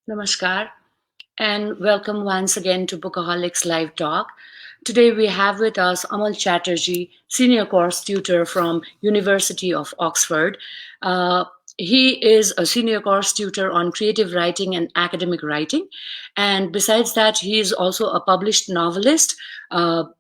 Namaskar, and welcome once again to Bookaholics Live Talk. Today we have with us Amal Chatterjee, senior course tutor from University of Oxford. Uh, he is a senior course tutor on creative writing and academic writing, and besides that, he is also a published novelist.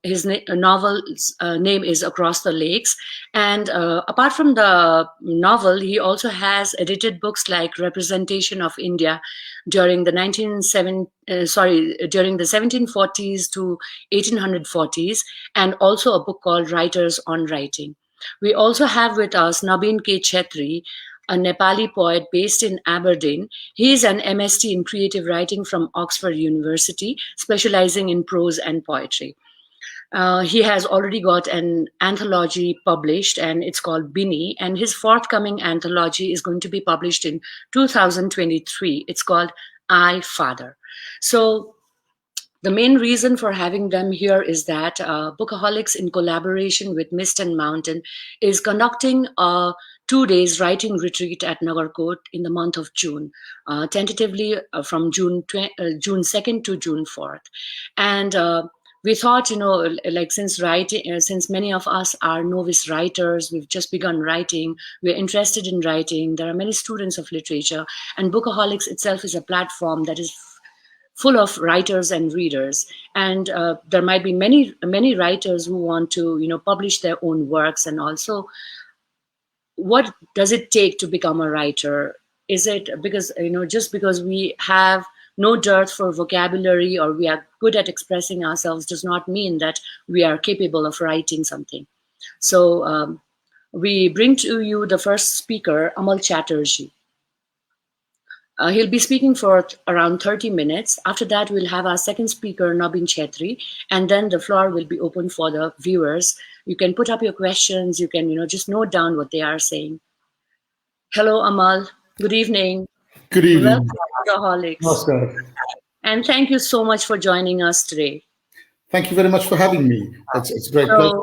His novel's name is Across the Lakes, and apart from the novel, he also has edited books like Representation of India during the 1740s to 1840s, and also a book called Writers on Writing. We also have with us Nabin K. Chetri, a Nepali poet based in Aberdeen. He is an MSc in creative writing from Oxford University, specializing in prose and poetry. He has already got an anthology published, and it's called Bini. And his forthcoming anthology is going to be published in 2023. It's called I, Father. So the main reason for having them here is that Bookaholics, in collaboration with Mist and Mountain, is conducting a 2 days writing retreat at Nagarkot in the month of June, tentatively from June 2nd to June 4th. And we thought, like since many of us are novice writers, we've just begun writing, we're interested in writing, there are many students of literature, and Bookaholics itself is a platform that is full of writers and readers, and there might be many writers who want to publish their own works. And also, what does it take to become a writer? Is it because just because we have no dearth for vocabulary or we are good at expressing ourselves does not mean that we are capable of writing something. So we bring to you the first speaker, Amal Chatterjee. He'll be speaking for around 30 minutes. After that, we'll have our second speaker, Nabin Chetri, and then the floor will be open for the viewers. You can put up your questions. You can, just note down what they are saying. Hello, Amal. Good evening. Good evening. Welcome to Bookaholics. Namaskar. And thank you so much for joining us today. Thank you very much for having me. It's a great pleasure.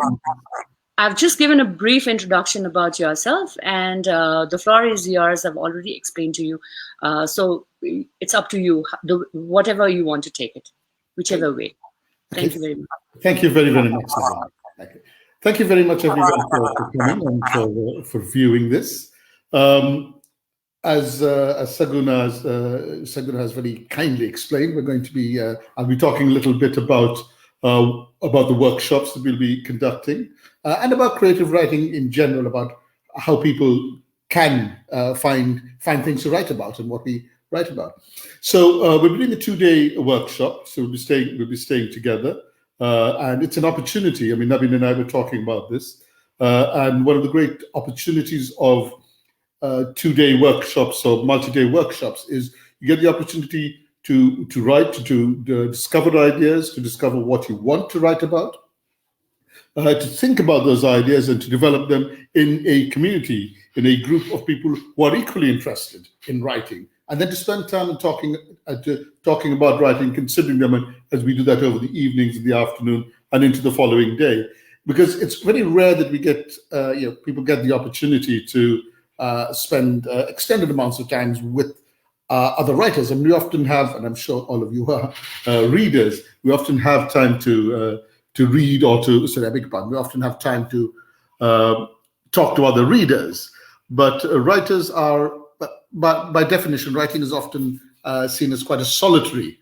I've just given a brief introduction about yourself, and the floor is yours. I've already explained to you. So it's up to you, whatever you want to take it, whichever way. Thank you very much. Thank you very, very much. Thank you very much, everyone, for coming and for viewing this. As Saguna has very kindly explained, we're going to be, I'll be talking a little bit about the workshops that we'll be conducting, and about creative writing in general, about how people can find things to write about and what we write about. So we're doing a 2-day workshop, so we'll be staying together, and it's an opportunity. I mean, Nabin and I were talking about this, and one of the great opportunities of 2-day workshops or multi-day workshops is you get the opportunity to write, to discover ideas, to discover what you want to write about, to think about those ideas and to develop them in a community, in a group of people who are equally interested in writing, and then to spend time talking about writing, considering them as we do that over the evenings, in the afternoon, and into the following day. Because it's very rare that we get people get the opportunity to spend extended amounts of time with other writers, and we often have, and I'm sure all of you are readers, we often have time to read or to, sorry, I beg your pardon, we often have time to talk to other readers. But writers are, by definition, writing is often seen as quite a solitary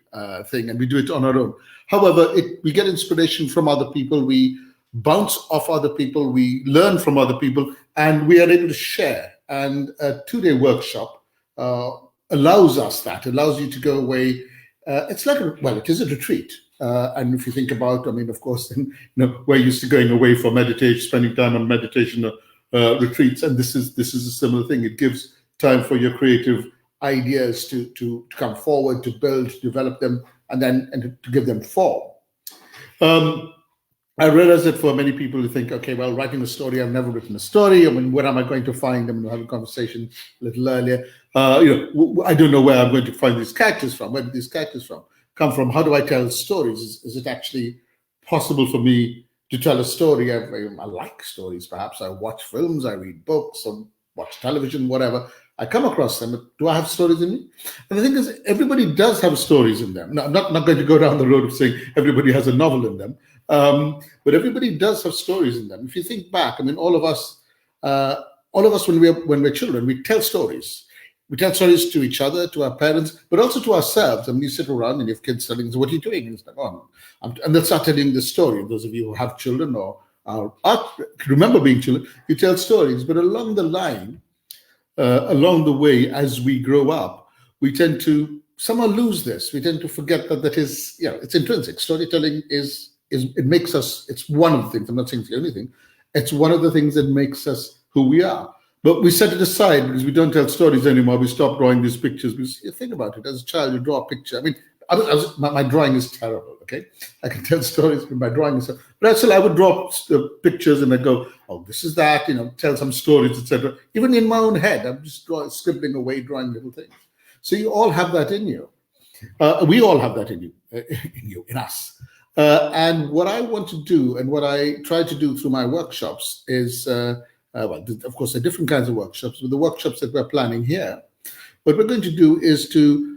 thing, and we do it on our own. However, we get inspiration from other people, we bounce off other people, we learn from other people, and we are able to share. And a 2-day workshop allows you to go away. It's like, it is a retreat. And if you think about, I mean, of course, we're used to going away for meditation, spending time on meditation retreats, and this is a similar thing. It gives time for your creative ideas to come forward, to build, to develop them, and to give them form. I realize that for many people who think, okay, well, writing a story, I've never written a story. I mean, where am I going to find them? We had a conversation a little earlier. I don't know where I'm going to find these characters from. Where did these characters come from? How do I tell stories? Is it actually possible for me to tell a story? I like stories, perhaps. I watch films, I read books, or watch television, whatever. I come across them, but do I have stories in me? And the thing is, everybody does have stories in them. Now, I'm not going to go down the road of saying everybody has a novel in them, but everybody does have stories in them. If you think back, I mean, all of us when we're children, we tell stories. We tell stories to each other, to our parents, but also to ourselves. I mean, you sit around and you have kids telling, so what are you doing? And it's like, oh, and they'll start telling the story. Those of you who have children or remember being children, you tell stories. But along the way, as we grow up, we tend to somehow lose this. We tend to forget that is, it's intrinsic. Storytelling it makes us, it's one of the things, I'm not saying it's the only thing, it's one of the things that makes us who we are. But we set it aside because we don't tell stories anymore. We stop drawing these pictures. Because you think about it, as a child, you draw a picture. I mean, my drawing is terrible, okay? I can tell stories, but my drawing is terrible. But still, I would draw pictures and I go, oh, this is that, tell some stories, etc. Even in my own head, I'm just scribbling away, drawing little things. So you all have that in you. We all have that in you, in us. And what I want to do and what I try to do through my workshops is, of course, there are different kinds of workshops, but the workshops that we're planning here, what we're going to do is to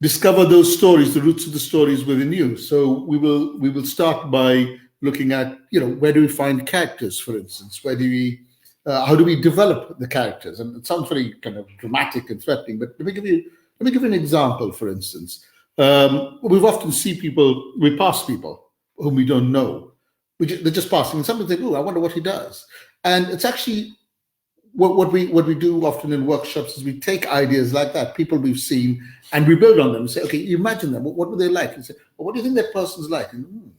discover those stories, the roots of the stories within you. So we will start by looking at, where do we find characters, for instance? How do we develop the characters? And it sounds very kind of dramatic and threatening, but let me give you an example, for instance. We've often we pass people whom we don't know. They're just passing, and somebody think, oh, I wonder what he does. And it's actually what we do often in workshops is we take ideas like that, people we've seen, and we build on them and say, okay, you imagine them. What were they like? And say, well, what do you think that person's like? And,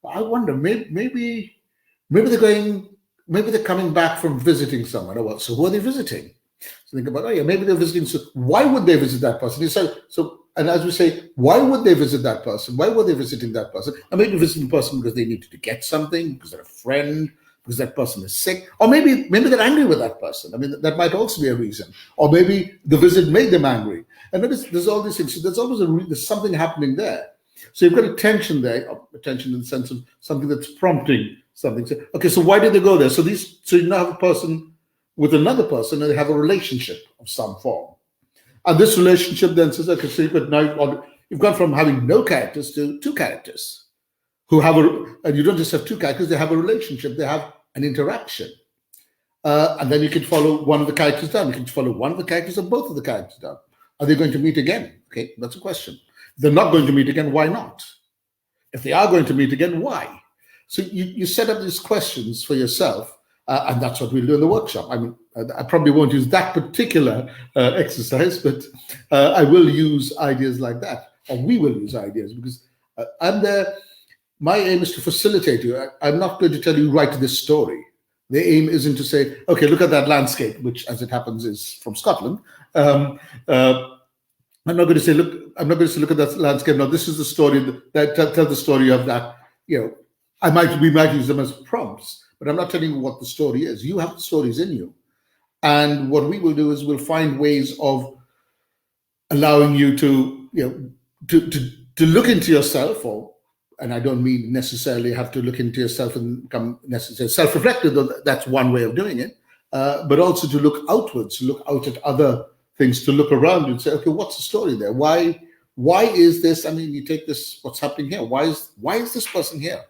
I wonder, maybe they're coming back from visiting someone. Or what? So who are they visiting? So think about, maybe they're visiting. So why would they visit that person? And as we say, why would they visit that person? Why were they visiting that person? And maybe visiting the person because they needed to get something, because they're a friend, because that person is sick, or maybe they're angry with that person. I mean, that might also be a reason. Or maybe the visit made them angry. And there's all these things. So there's always there's something happening there. So you've got a tension there, attention in the sense of something that's prompting something. So, okay, so why did they go there? So you now have a person with another person, and they have a relationship of some form. And this relationship then says, okay, so you've gone from having no characters to two characters and you don't just have two characters, they have a relationship, they have an interaction. And then you can follow one of the characters down. You can follow one of the characters or both of the characters down. Are they going to meet again? Okay, that's a question. If they're not going to meet again, why not? If they are going to meet again, why? So you set up these questions for yourself, and that's what we'll do in the workshop. I mean, I probably won't use that particular exercise, but I will use ideas like that, or we will use ideas, because my aim is to facilitate you. I'm not going to tell you, write this story. The aim isn't to say, okay, look at that landscape, which, as it happens, is from Scotland. I'm not going to say, look at that landscape. Now, this is the story that tell the story of that. We might use them as prompts, but I'm not telling you what the story is. You have the stories in you. And what we will do is we'll find ways of allowing you to look into yourself, and I don't mean necessarily have to look into yourself and become necessarily self-reflective, though that's one way of doing it, but also to look outwards, to look out at other things, to look around you and say, okay, what's the story there? Why is this? I mean, you take this, what's happening here? Why is this person here?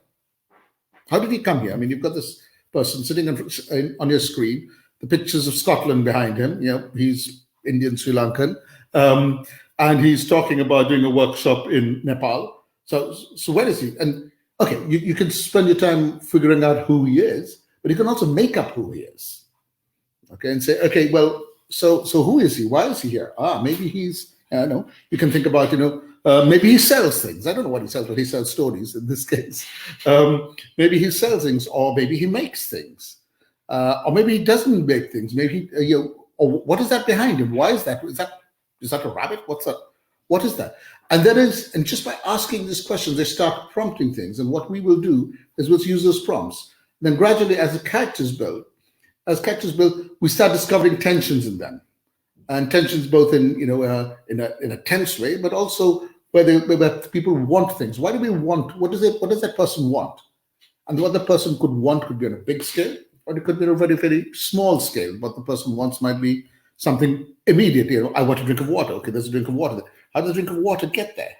How did he come here? I mean, you've got this person sitting on your screen, the pictures of Scotland behind him. He's Indian, Sri Lankan, and he's talking about doing a workshop in Nepal. So where is he? And okay, you can spend your time figuring out who he is, but you can also make up who he is. Okay, and say, okay, well, so who is he? Why is he here? Maybe he's, I don't know. You can think about, maybe he sells things. I don't know what he sells, but he sells stories in this case. Maybe he sells things, or maybe he makes things, or maybe he doesn't make things. Maybe or what is that behind him? Why is that? Is that a rabbit? What's that? What is that? And just by asking these questions, they start prompting things. And what we will do is we'll use those prompts. Then gradually, as the characters build, we start discovering tensions in them, and tensions both in a tense way, but also where people want things. Why do we want? What does that person want? And what the person could want could be on a big scale, or it could be on a very, very small scale. What the person wants might be something immediate. I want a drink of water. Okay, there's a drink of water there. How does a drink of water get there?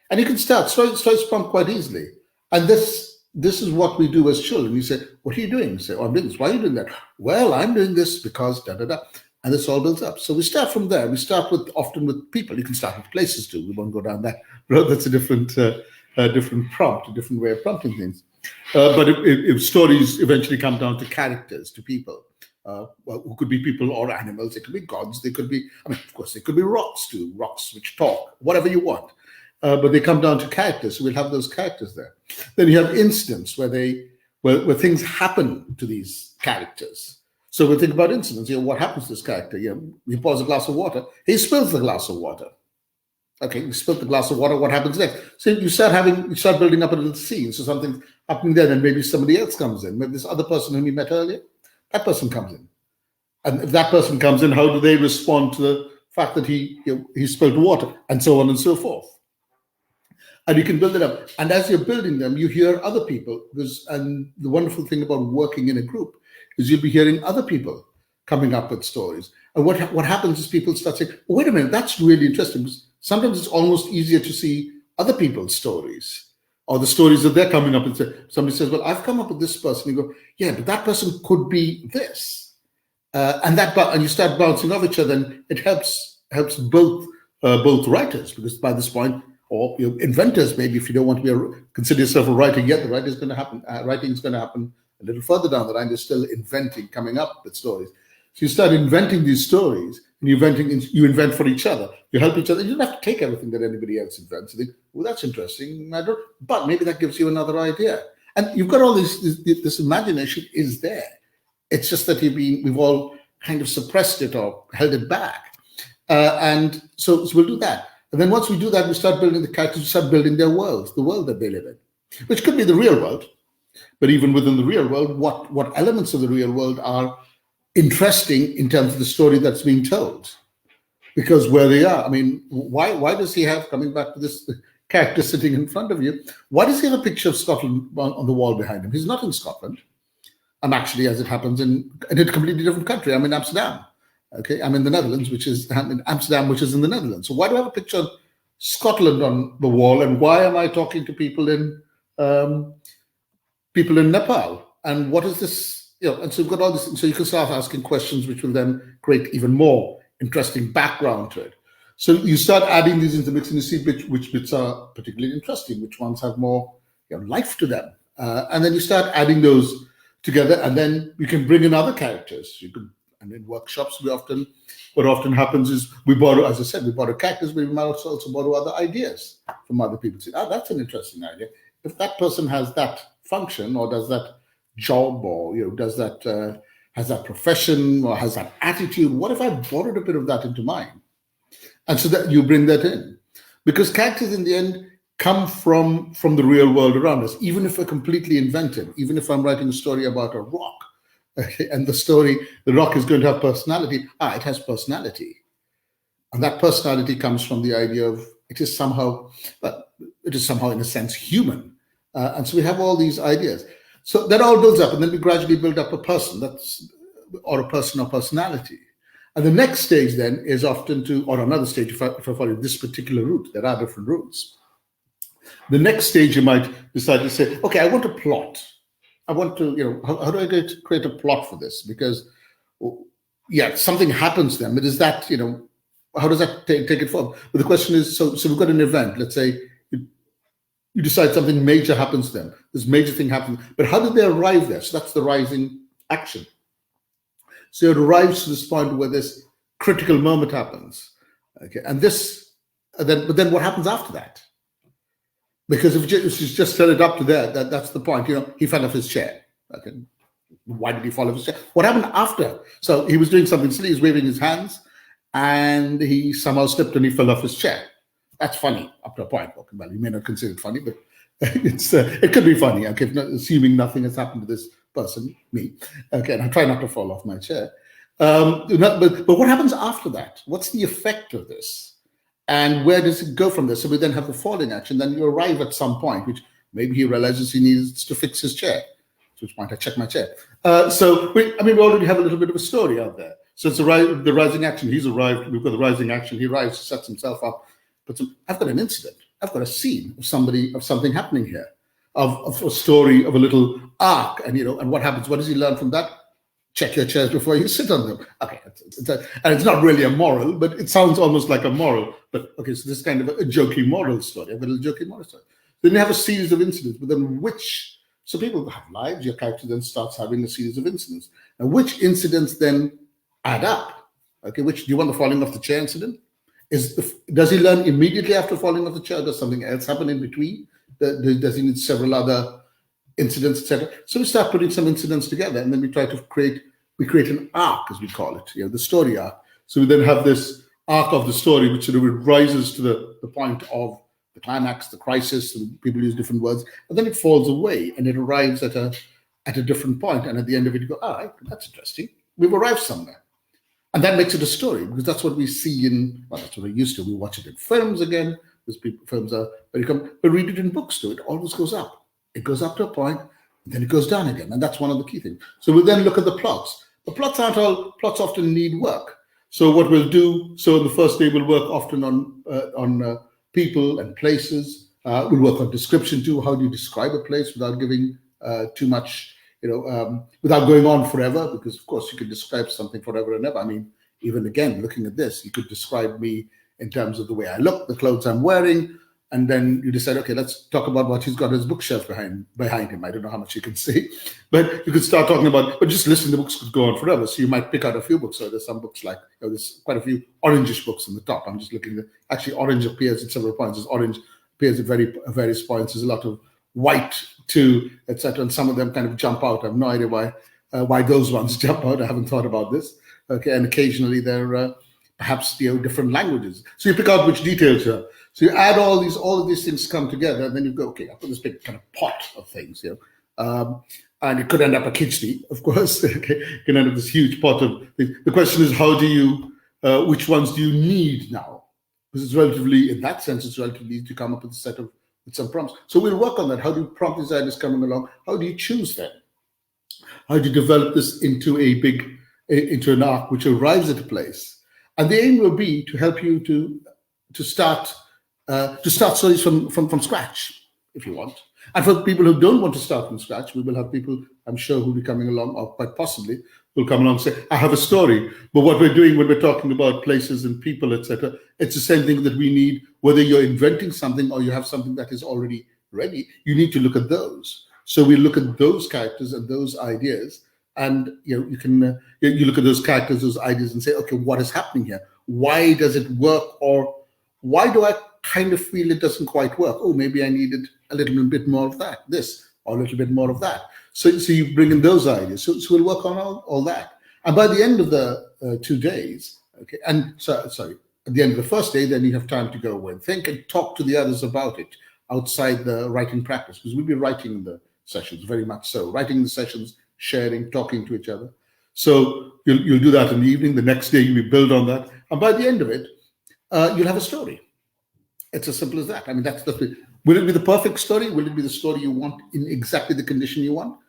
And you can start stories prompt quite easily. And this is what we do as children. You say, what are you doing? You say, oh, I'm doing this. Why are you doing that? Well, I'm doing this because da da da. And this all builds up. So we start from there. We start often with people. You can start with places too. We won't go down that road. That's a different prompt, a different way of prompting things. But if stories eventually come down to characters, to people, who could be people or animals, they could be gods, they could be, of course, they could be rocks too, rocks which talk, whatever you want. But they come down to characters, so we'll have those characters there. Then you have incidents where things happen to these characters. So we'll think about incidents. What happens to this character? He pours a glass of water, he spills the glass of water. Okay, you spilled the glass of water, what happens next? So you start building up a little scene. So something's happening there, and maybe somebody else comes in. Maybe this other person whom you met earlier, that person comes in. And if that person comes in, how do they respond to the fact that he spilled water, and so on and so forth? And you can build it up. And as you're building them, you hear other people. And the wonderful thing about working in a group is you'll be hearing other people coming up with stories. And what happens is people start saying, oh, wait a minute, that's really interesting. Because sometimes it's almost easier to see other people's stories or the stories that they're coming up and say, somebody says, well, I've come up with this person. You go, yeah, but that person could be this. And you start bouncing off each other, and it helps both writers, because by this point, or inventors, maybe, if you don't want to consider yourself a writer yet, the writing is going to happen a little further down the line. They're still inventing, coming up with stories. So you start inventing these stories, and you invent for each other. You help each other. You don't have to take everything that anybody else invents. You think, well, that's interesting. But maybe that gives you another idea. And you've got all this imagination is there. It's just that we've all kind of suppressed it or held it back. And so we'll do that. And then once we do that, we start building the characters, we start building their worlds, the world that they live in, which could be the real world. But even within the real world, what elements of the real world are interesting in terms of the story that's being told? Because where they are, why does he have, coming back to this character sitting in front of you, why does he have a picture of Scotland on the wall behind him? He's not in Scotland. I'm actually, as it happens, in a completely different country. I'm in Amsterdam. Okay, I'm in the Netherlands, I'm in Amsterdam, which is in the Netherlands. So why do I have a picture of Scotland on the wall, and why am I talking to people in Nepal? And what is this? And so you've got all this. So you can start asking questions, which will then create even more interesting background to it. So you start adding these into the mix, and you see which bits are particularly interesting, which ones have more life to them, and then you start adding those together, and then you can bring in other characters. And in workshops, what often happens is we borrow, as I said, we borrow characters, but we might also borrow other ideas from other people. Say, that's an interesting idea. If that person has that function, or does that job, or does that has that profession, or has that attitude, what if I borrowed a bit of that into mine? And so that you bring that in, because characters in the end come from the real world around us. Even if we're completely invented, even if I'm writing a story about a rock. Okay, and the rock is going to have personality. It has personality. And that personality comes from the idea of it is somehow in a sense human. And so we have all these ideas. So that all builds up, and then we gradually build up a person, or a person or personality. And the next stage then is often or another stage, if I follow this particular route, there are different routes. The next stage you might decide to say, okay, I want a plot. I want to, how do I create a plot for this? Because, something happens to them. But is that, how does that take it forward? But the question is, so we've got an event. Let's say you decide something major happens to them. This major thing happens. But how did they arrive there? So that's the rising action. So it arrives to this point where this critical moment happens. Okay, and but then what happens after that? Because if you just set it up to there, that's the point. He fell off his chair. Okay. Why did he fall off his chair? What happened after? So he was doing something silly. He was waving his hands, and he somehow slipped and he fell off his chair. That's funny up to a point. Okay, well, you may not consider it funny, but it could be funny. Okay, assuming nothing has happened to this person, me. Okay, and I try not to fall off my chair. But what happens after that? What's the effect of this? And where does it go from there? So we then have the falling action. Then you arrive at some point, which maybe he realizes he needs to fix his chair. At which point I check my chair. We already have a little bit of a story out there. So it's the rising action. He's arrived. We've got the rising action. He arrives, sets himself up. But I've got an incident. I've got a scene of something happening here, of a story, of a little arc. And, and what happens? What does he learn from that? Check your chairs before you sit on them. Okay, and it's not really a moral, but it sounds almost like a moral. But okay, so this is kind of a jokey moral story. I've got a jokey moral story. Then you have a series of incidents, but then so people have lives, your character then starts having a series of incidents. And which incidents then add up? Okay, do you want the falling off the chair incident? Does he learn immediately after falling off the chair? Does something else happen in between? Does he need several other incidents, etc.? So we start putting some incidents together, and then we try to create an arc, as we call it, the story arc. So we then have this arc of the story, which sort of rises to the point of the climax, the crisis, and people use different words, and then it falls away, and it arrives at a different point, and at the end of it, you go, that's interesting. We've arrived somewhere. And that makes it a story, because that's what we see that's what we used to. We watch it in films again, because films are very common, but read it in books too. It always goes up. It goes up to a point, and then it goes down again, and that's one of the key things. So we'll then look at the plots. The plots often need work. So what we'll do, in the first day, we'll work often on people and places. We'll work on description too. How do you describe a place without giving too much, without going on forever? Because, of course, you could describe something forever and ever. I mean, even again, looking at this, you could describe me in terms of the way I look, the clothes I'm wearing, and then you decide, okay, let's talk about what he's got on his bookshelf behind him. I don't know how much you can see, but you could start talking about, but just listing the books could go on forever. So you might pick out a few books. So there's some books like, there's quite a few orangish books on the top. I'm just looking at, actually orange appears at several points. Orange appears at various points. There's a lot of white too, etc. And some of them kind of jump out. I have no idea why those ones jump out. I haven't thought about this. Okay, and occasionally they're perhaps different languages. So you pick out which details here. So you add all of these things come together, and then you go, okay, I've got this big kind of pot of things, and it could end up a khichdi, of course. Okay, it can end up this huge pot of things. The question is, which ones do you need now? Because in that sense, it's relatively easy to come up with some prompts. So we'll work on that. How do you prompt these ideas coming along? How do you choose them? How do you develop this into an arc which arrives at a place? And the aim will be to help you to start stories from scratch, if you want. And for people who don't want to start from scratch, we will have people, I'm sure, who will be coming along, or quite possibly will come along and say, I have a story. But what we're doing when we're talking about places and people, etc., it's the same thing that we need. Whether you're inventing something or you have something that is already ready, you need to look at those. So we look at those characters and those ideas, and you look at those characters, those ideas, and say, okay, what is happening here? Why does it work? Or why do I kind of feel it doesn't quite work? Oh, maybe I needed a little bit more of this, or a little bit more of that. So you bring in those ideas. So we'll work on all that. And by the end of the 2 days, okay, at the end of the first day, then you have time to go away and think and talk to the others about it outside the writing practice, because we'll be writing in the sessions, very much so. Writing in the sessions, sharing, talking to each other. So you'll do that in the evening. The next day, you build on that. And by the end of it, you'll have a story. It's as simple as that. I mean, will it be the perfect story? Will it be the story you want in exactly the condition you want?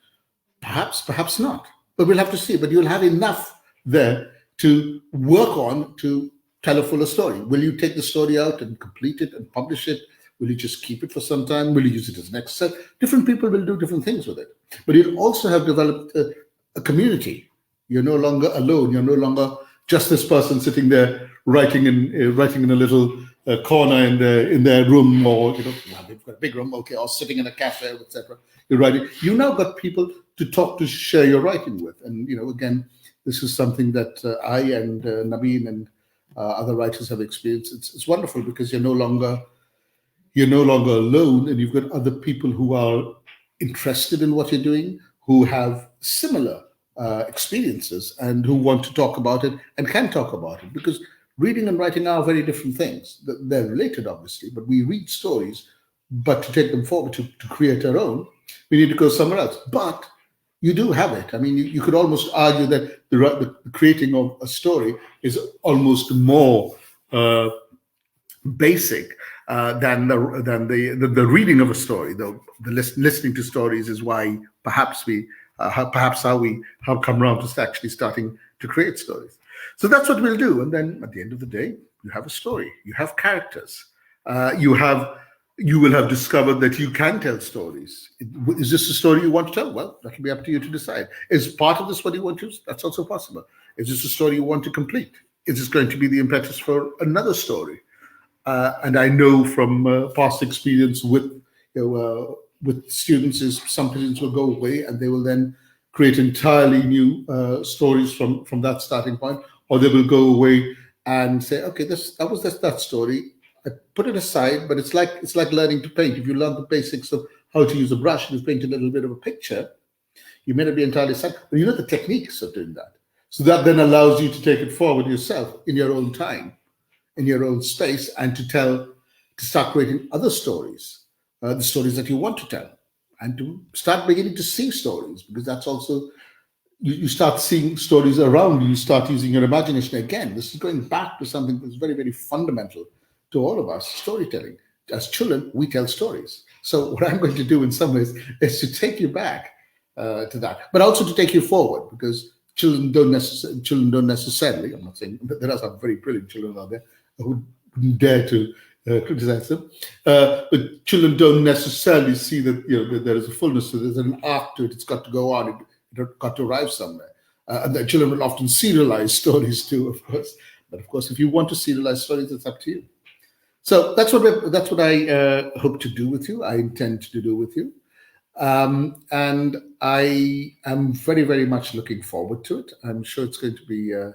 Perhaps not. But we'll have to see. But you'll have enough there to work on to tell a fuller story. Will you take the story out and complete it and publish it? Will you just keep it for some time? Will you use it as an exercise? Different people will do different things with it. But you'll also have developed a community. You're no longer alone. You're no longer just this person sitting there writing in a little corner in their room, or they've got a big room, okay, or sitting in a cafe, etc. You're writing. You now got people to talk to, share your writing with, and again, this is something that I and Nabeen and other writers have experienced. It's wonderful, because you're no longer alone, and you've got other people who are interested in what you're doing, who have similar experiences, and who want to talk about it and can talk about it, because reading and writing are very different things. They're related, obviously, but we read stories, but to take them forward, to create our own, we need to go somewhere else. But you do have it. I mean, you could almost argue that the creating of a story is almost more basic than the reading of a story. The listening to stories is why perhaps how we have come around to actually starting to create stories. So that's what we'll do. And then at the end of the day, you have a story, you have characters, you have you will have discovered that you can tell stories. Is this a story you want to tell? Well, that will be up to you to decide. Is part of this what you want to use? That's also possible. Is this a story you want to complete? Is this going to be the impetus for another story? And I know from past experience with students is some students will go away and they will then create entirely new stories from that starting point, or they will go away and say, okay, that was that story. I put it aside, but it's like learning to paint. If you learn the basics of how to use a brush and you paint a little bit of a picture, you may not be entirely set, but you know the techniques of doing that. So that then allows you to take it forward yourself in your own time, in your own space, and to start creating other stories, the stories that you want to tell, and to start beginning to see stories, because that's also, you start seeing stories around you, you start using your imagination again. This is going back to something that's very, very fundamental to all of us, storytelling. As children, we tell stories. So what I'm going to do in some ways is to take you back to that, but also to take you forward, because children don't necessarily, I'm not saying, but there are some very brilliant children out there who wouldn't dare to criticize them, but children don't necessarily see that, that there is a fullness to this, there's an arc to it, it's got to go on, it got to arrive somewhere. And the children will often serialize stories too, of course. But of course, if you want to serialize stories, it's up to you. So that's what I hope to do with you. I intend to do with you. And I am very, very much looking forward to it. I'm sure it's going to be a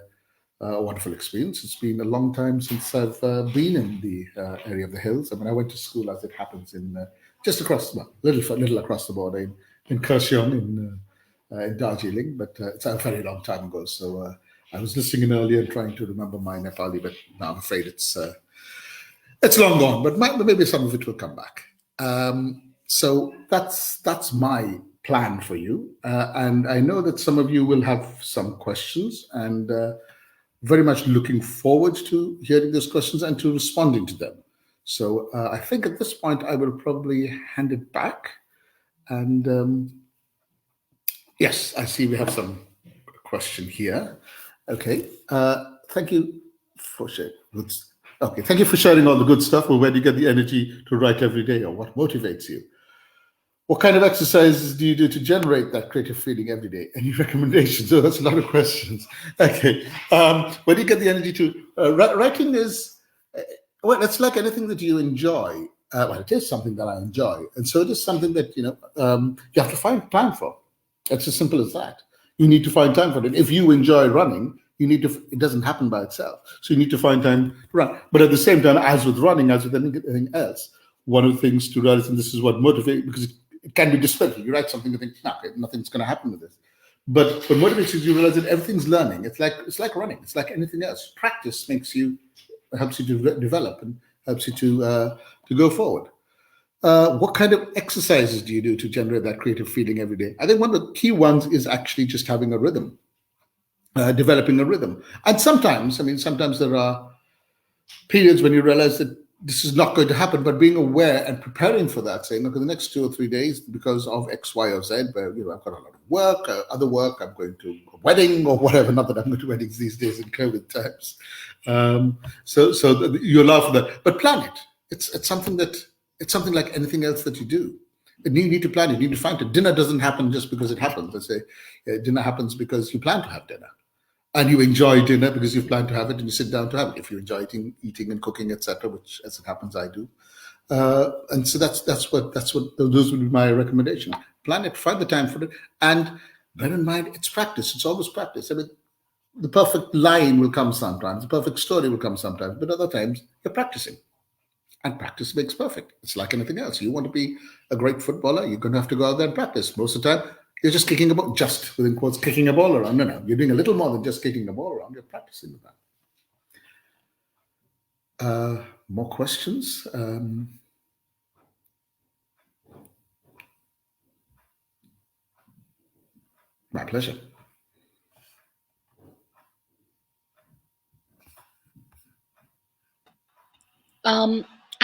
wonderful experience. It's been a long time since I've been in the area of the hills. I mean, I went to school, as it happens, in just across, little across the border in Kurseong in Darjeeling, but it's a very long time ago. So I was listening in earlier and trying to remember my Nepali, but now I'm afraid it's long gone. But maybe some of it will come back. So that's my plan for you, and I know that some of you will have some questions, and very much looking forward to hearing those questions and to responding to them. So I think at this point I will probably hand it back. And yes, I see we have some question here. Okay, thank you for sharing. Okay, thank you for sharing all the good stuff. Well, where do you get the energy to write every day, or what motivates you? What kind of exercises do you do to generate that creative feeling every day? Any recommendations? Oh, that's a lot of questions. Okay. Where do you get the energy to? Writing is, well, it's like anything that you enjoy. Well, it is something that I enjoy. And so it is something that, you have to find time for. It's as simple as that. You need to find time for it. If you enjoy running, it doesn't happen by itself. So you need to find time to run. But at the same time, as with running, as with anything else, one of the things to realize, and this is what motivates, because it can be dispiriting. You write something and think, no, nothing's going to happen with this. But what motivates you realize that everything's learning. It's like running. It's like anything else. Practice helps you to develop and helps you to go forward. What kind of exercises do you do to generate that creative feeling every day? I think one of the key ones is actually just having a rhythm, developing a rhythm. And sometimes there are periods when you realize that this is not going to happen, but being aware and preparing for that, saying, okay, the next 2 or 3 days, because of X, Y, or Z, where I've got a lot of work, other work, I'm going to a wedding or whatever. Not that I'm going to weddings these days in COVID times. So you laugh at that, but plan it. It's something like anything else that you do. And you need to plan it. You need to find it. Dinner doesn't happen just because it happens. Let's say dinner happens because you plan to have dinner. And you enjoy dinner because you plan to have it, and you sit down to have it. If you enjoy eating and cooking, etc., which, as it happens, I do. And so that's what those would be my recommendation. Plan it, find the time for it, and bear in mind it's practice. It's always practice. I mean, the perfect line will come sometimes, the perfect story will come sometimes, but other times you're practicing, and practice makes perfect. It's like anything else. You want to be a great footballer, you're going to have to go out there and practice. Most of the time, you're just kicking a ball, just within quotes, kicking a ball around. No, you're doing a little more than just kicking a ball around. You're practicing with that. More questions? My pleasure.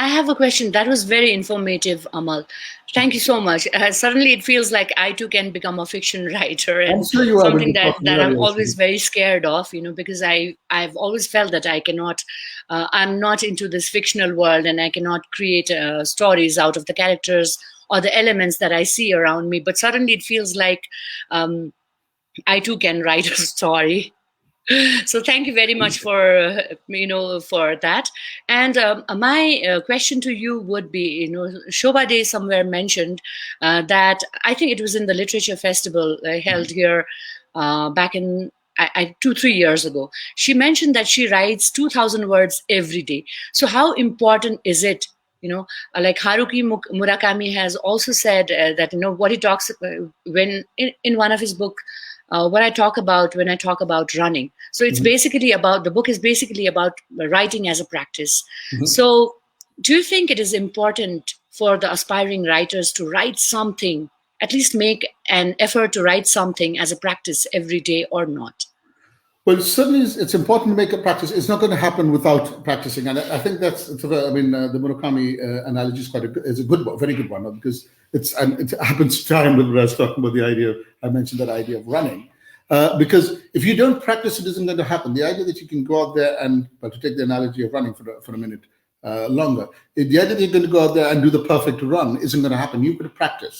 I have a question. That was very informative, Amal. Thank you so much. Suddenly, it feels like I too can become a fiction writer, I'm and sure you are when something you that talk that I'm very always openly. very scared of. Because I've always felt that I cannot. I'm not into this fictional world, and I cannot create stories out of the characters or the elements that I see around me. But suddenly, it feels like I too can write a story. So thank you very much for for that. And my question to you would be, Shobha Day somewhere mentioned that I think it was in the literature festival held here back in 2-3 years ago. She mentioned that she writes 2,000 words every day. So how important is it? Like Haruki Murakami has also said that what he talks when in one of his book, what I talk about when I talk about running. So it's Mhm. basically about the book is basically about writing as a practice. Mhm. So do you think it is important for the aspiring writers to write something, at least make an effort to write something as a practice every day or not? Well, certainly it's important to make a practice. It's not going to happen without practicing, and I think I mean, the Murakami analogy is is a good one, very good one, because and it happens time when I was talking about the idea. I mentioned that idea of running, because if you don't practice, it isn't going to happen. The idea that you can go out there and, but to take the analogy of running for a minute longer, the idea that you're going to go out there and do the perfect run isn't going to happen. You've got to practice,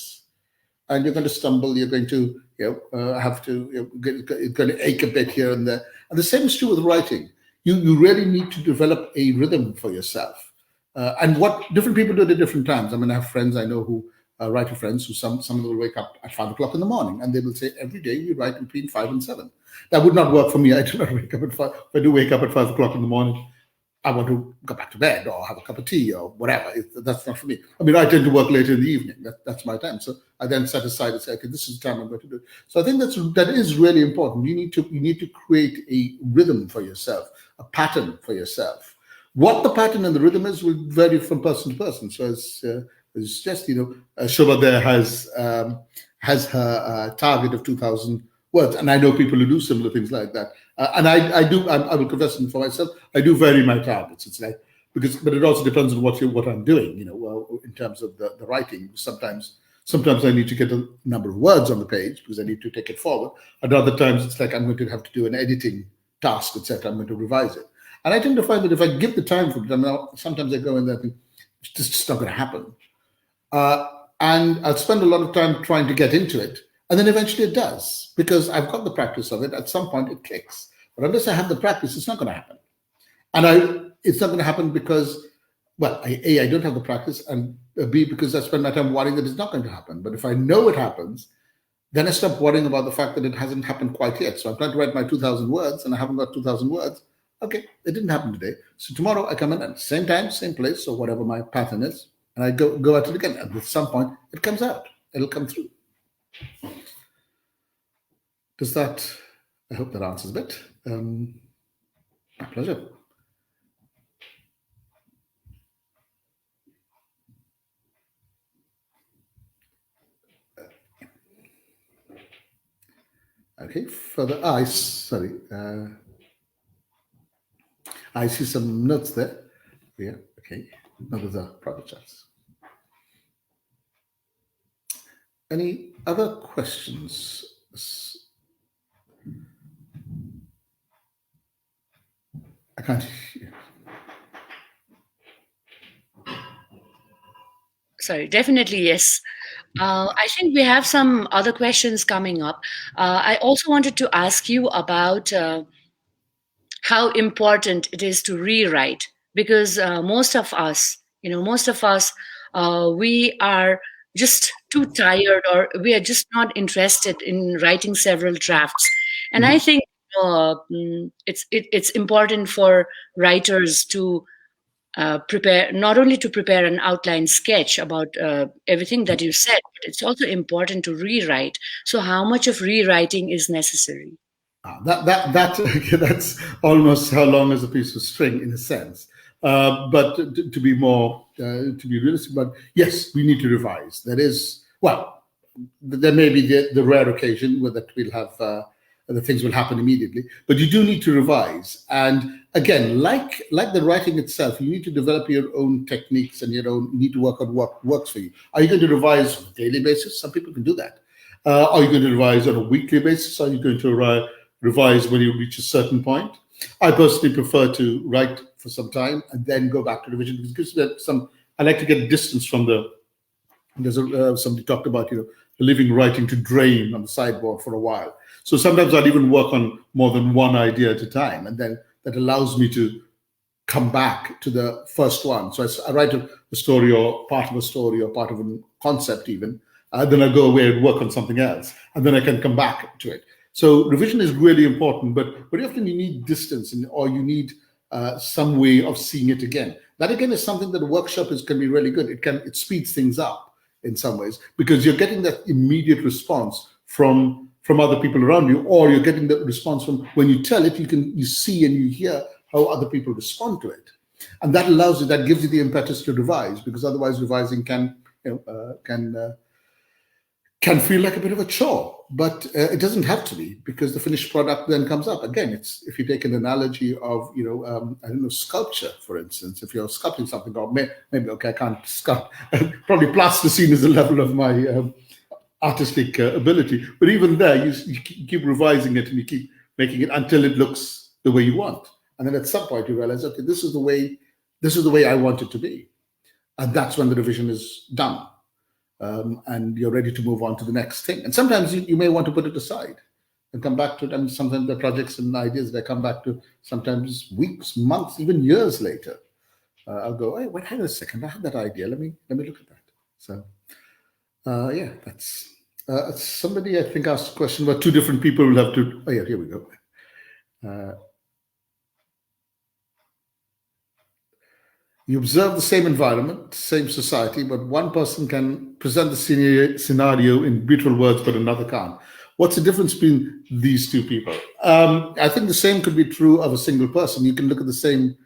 and you're going to stumble. You're going to have to it's going to ache a bit here and there. And the same is true with writing. You really need to develop a rhythm for yourself. And what different people do at different times. I mean, I have friends I know who writer friends who some of them will wake up at 5 o'clock in the morning and they will say every day we write between 5 and 7. That would not work for me. I do not wake up at 5. If I do wake up at 5 o'clock in the morning, I want to go back to bed or have a cup of tea or whatever. That's not for me. I mean, I tend to work later in the evening. That's my time. So I then set aside and say, okay, this is the time I'm going to do it. So I think that is really important. You need to create a rhythm for yourself, a pattern for yourself. What the pattern and the rhythm is will vary from person to person. So it's just Shobha there has her target of 2,000 words, and I know people who do similar things like that. And I will confess for myself, I do vary my targets. It's like, but it also depends on what I'm doing, well, in terms of the writing. Sometimes I need to get a number of words on the page because I need to take it forward. At other times, it's like I'm going to have to do an editing task, etc. I'm going to revise it. And I tend to find that if I give the time for it, I mean, sometimes I go in there and think, it's just not going to happen. And I'll spend a lot of time trying to get into it. And then eventually it does, because I've got the practice of it. At some point it clicks. But unless I have the practice, it's not going to happen. And it's not going to happen because, well, I don't have the practice, and B, because I spend my time worrying that it's not going to happen. But if I know it happens, then I stop worrying about the fact that it hasn't happened quite yet. So I'm trying to write my 2,000 words and I haven't got 2,000 words. Okay, it didn't happen today. So tomorrow I come in at the same time, same place, or whatever my pattern is, and I go at it again. And at some point, it comes out. It'll come through. Does that? I hope that answers a bit. My pleasure. Okay. Further. Sorry. I see some notes there. Yeah. Okay. No, those are private chats. Any other questions? I can't hear. Sorry, definitely yes. I think we have some other questions coming up. I also wanted to ask you about how important it is to rewrite, because most of us, we are just too tired, or we are just not interested in writing several drafts. And I Mhm. think it's important for writers to prepare, not only to prepare an outline sketch about everything that you said, but it's also important to rewrite. So how much of rewriting is necessary? That's almost how long as a piece of string in a sense. But to be more to be realistic, but yes, we need to revise. There is, well, there may be the rare occasion where that we'll have the things will happen immediately. But you do need to revise. And again, like the writing itself, you need to develop your own techniques and you need to work on what works for you. Are you going to revise on a daily basis? Some people can do that. Are you going to revise on a weekly basis? Are you going to revise when you reach a certain point? I personally prefer to write for some time and then go back to revision, because it gives me some. I like to get distance from the. There's somebody talked about leaving writing to drain on the sideboard for a while. So sometimes I'd even work on more than one idea at a time, and then that allows me to come back to the first one. So I write a story or part of a story or part of a concept even, then I go away and work on something else, and then I can come back to it. So revision is really important, but very often you need distance, or you need some way of seeing it again. That again is something that a workshop can be really good. It speeds things up in some ways, because you're getting that immediate response from other people around you, or you're getting the response from when you tell it, you see and you hear how other people respond to it, and that gives you the impetus to revise, because otherwise revising can feel like a bit of a chore, but it doesn't have to be, because the finished product then comes up. Again, if you take an analogy of, I don't know, sculpture, for instance. If you're sculpting something, or maybe, okay, I can't sculpt. Probably plasticine is the level of my artistic ability. But even there, you keep revising it and you keep making it until it looks the way you want. And then at some point you realize, okay, this is the way I want it to be. And that's when the revision is done. And you're ready to move on to the next thing. And sometimes you may want to put it aside and come back to it. And sometimes the projects and ideas that I come back to, sometimes weeks, months, even years later, I'll go, hey, wait, hang on a second, I had that idea. Let me look at that. So, yeah, that's somebody I think asked a question about two different people will have to. Oh yeah, here we go. You observe the same environment, same society, but one person can present the scenario in beautiful words, but another can't. What's the difference between these two people? I think the same could be true of a single person. You can look at the same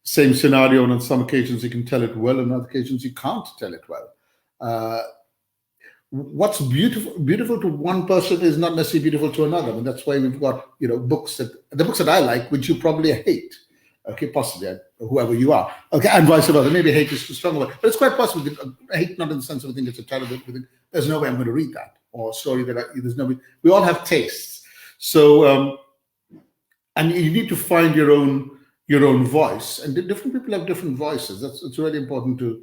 scenario, and on some occasions you can tell it well, and on other occasions you can't tell it well. What's beautiful to one person is not necessarily beautiful to another. And that's why we've got the books that I like, which you probably hate. Okay, possibly, whoever you are. Okay, and vice versa. Maybe hate is too strong a word, but it's quite possible. Hate, not in the sense of I think it's a terrible thing. There's no way I'm going to read that, or a story there's no way. We all have tastes, so and you need to find your own voice. And different people have different voices. It's really important to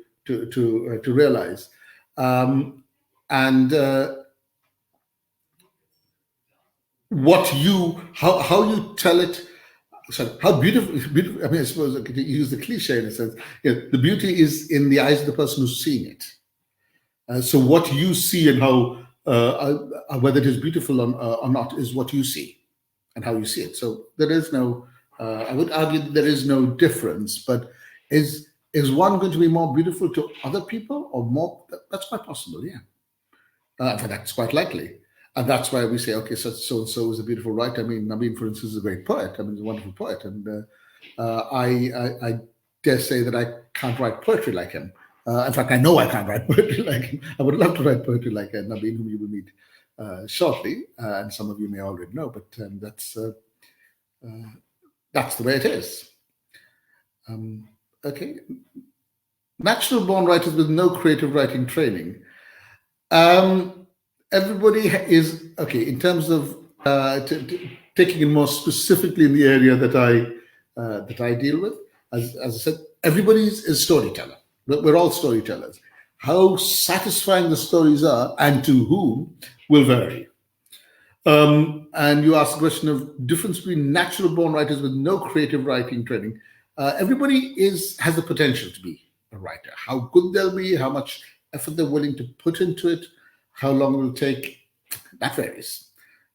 realize. And how you tell it. So how beautiful! I mean, I suppose I could use the cliche in a sense. The beauty is in the eyes of the person who's seeing it. So what you see and how whether it is beautiful or not is what you see and how you see it. So there is no. I would argue that there is no difference. But is one going to be more beautiful to other people or more? That's quite possible. Yeah, in fact, that's quite likely. And that's why we say, okay, so-and-so is a beautiful writer. I mean, Nabeen, for instance, is a great poet. I mean, he's a wonderful poet. And I dare say that I can't write poetry like him. In fact, I know I can't write poetry like him. I would love to write poetry like Nabeen, whom you will meet shortly. And some of you may already know, but that's the way it is. Okay. Natural-born writers with no creative writing training. Everybody is okay in terms of taking it more specifically in the area that I deal with. As I said, everybody is a storyteller. We're all storytellers. How satisfying the stories are and to whom will vary. And you asked the question of difference between natural-born writers with no creative writing training. Everybody has the potential to be a writer. How good they'll be, how much effort they're willing to put into it, how long it will take, that varies.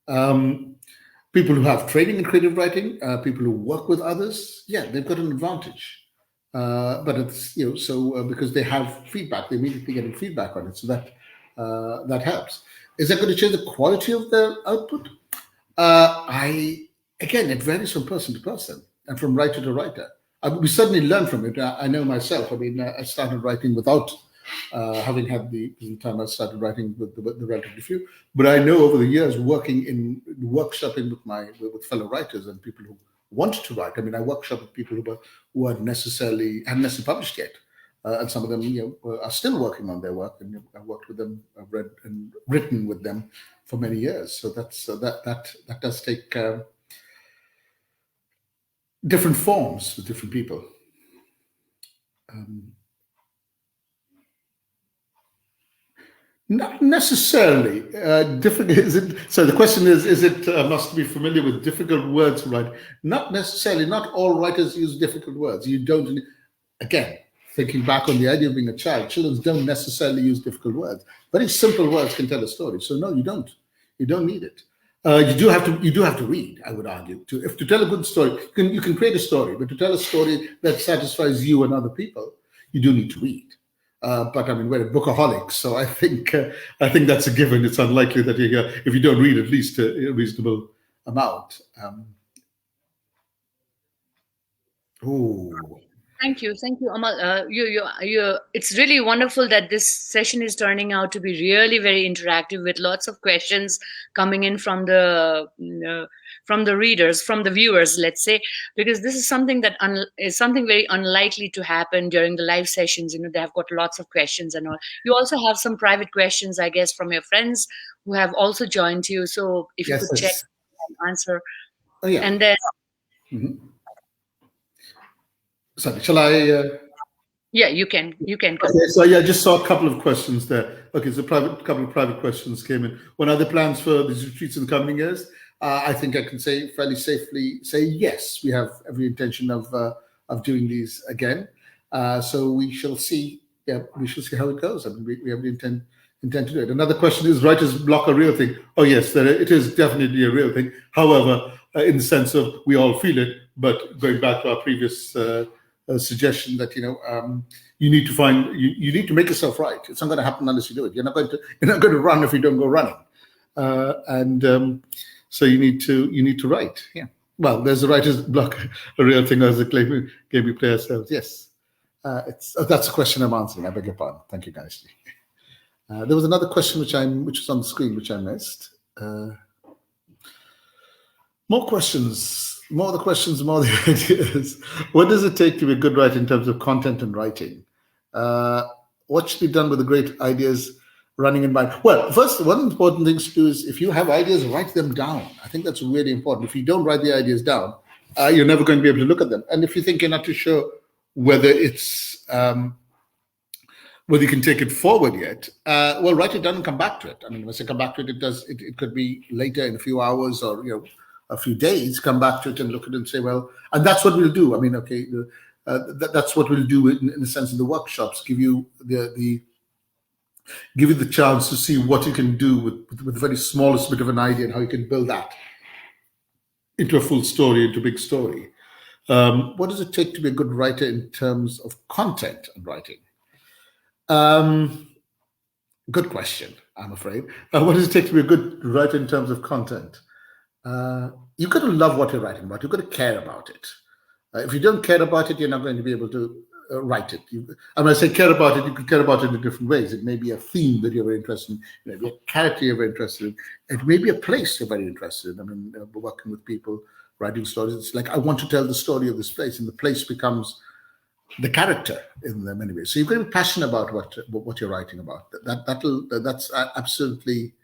People who have training in creative writing, people who work with others, yeah, they've got an advantage. But it's because they have feedback, they're immediately getting feedback on it, so that helps. Is that going to change the quality of their output? Again, it varies from person to person and from writer to writer. We certainly learn from it. I know myself. I mean, I started writing without having had the time I started writing with the relatively few. But I know over the years, working in workshopping with fellow writers and people who want to write. I mean, I workshop with people who hadn't necessarily published yet. And some of them, are still working on their work, and I've worked with them, I've read and written with them for many years. So that does take different forms with different people. Not necessarily difficult. Is it? So the question is it must be familiar with difficult words to write? Not necessarily. Not all writers use difficult words. You don't. Again, thinking back on the idea of being a child, children don't necessarily use difficult words. Very simple words can tell a story. So no, you don't. You don't need it. You do have to read. I would argue to tell a good story. You can create a story, but to tell a story that satisfies you and other people, you do need to read. But I mean, we're at Bookaholics, so I think that's a given. It's unlikely that if you don't read at least a reasonable amount. Thank you, Amal. It's really wonderful that this session is turning out to be really very interactive, with lots of questions coming in from the readers, from the viewers, let's say, because this is something that is something very unlikely to happen during the live sessions. They have got lots of questions and all. You also have some private questions, I guess, from your friends who have also joined you. So if you could check and answer, and then. Mm-hmm. Sorry, shall I? Yeah, you can. Okay, so I just saw a couple of questions there. Okay, so couple of private questions came in. What are the plans for these retreats in the coming years? I think I can fairly safely say yes. We have every intention of doing these again. So we shall see. Yeah, we shall see how it goes. I mean, we have the intent to do it. Another question is: writer's block a real thing? Oh yes, it is definitely a real thing. However, in the sense of we all feel it. But going back to our previous suggestion that you need to make yourself right. It's not going to happen unless you do it. You're not going to run if you don't go running, so you need to write. Yeah. Well, there's a writer's block, a real thing, as a game we play ourselves. Yes, that's a question I'm answering. I beg your pardon. Thank you, guys. There was another question which was on the screen which I missed. More questions. More the questions, more the ideas. What does it take to be a good writer in terms of content and writing? What should be done with the great ideas running in mind? Well, first, one important thing to do is if you have ideas, write them down. I think that's really important. If you don't write the ideas down, you're never going to be able to look at them. And if you think you're not too sure whether it's whether you can take it forward yet, well, write it down and come back to it. I mean, when I say come back to it, it could be later in a few hours or a few days, come back to it and look at it and say, well, and that's what we'll do. I mean, okay, that's what we'll do in a sense in the workshops, give you the chance to see what you can do with the very smallest bit of an idea and how you can build that into a full story, into a big story. What does it take to be a good writer in terms of content and writing? Good question, I'm afraid. What does it take to be a good writer in terms of content? You've got to love what you're writing about. You've got to care about it. If you don't care about it, you're not going to be able to write it. And when I say care about it, you could care about it in different ways. It may be a theme that you're very interested in. It may be a character you're very interested in. It may be a place you're very interested in. I mean, working with people, writing stories, it's like, I want to tell the story of this place, and the place becomes the character in many ways. So you've got to be passionate about what you're writing about. That's absolutely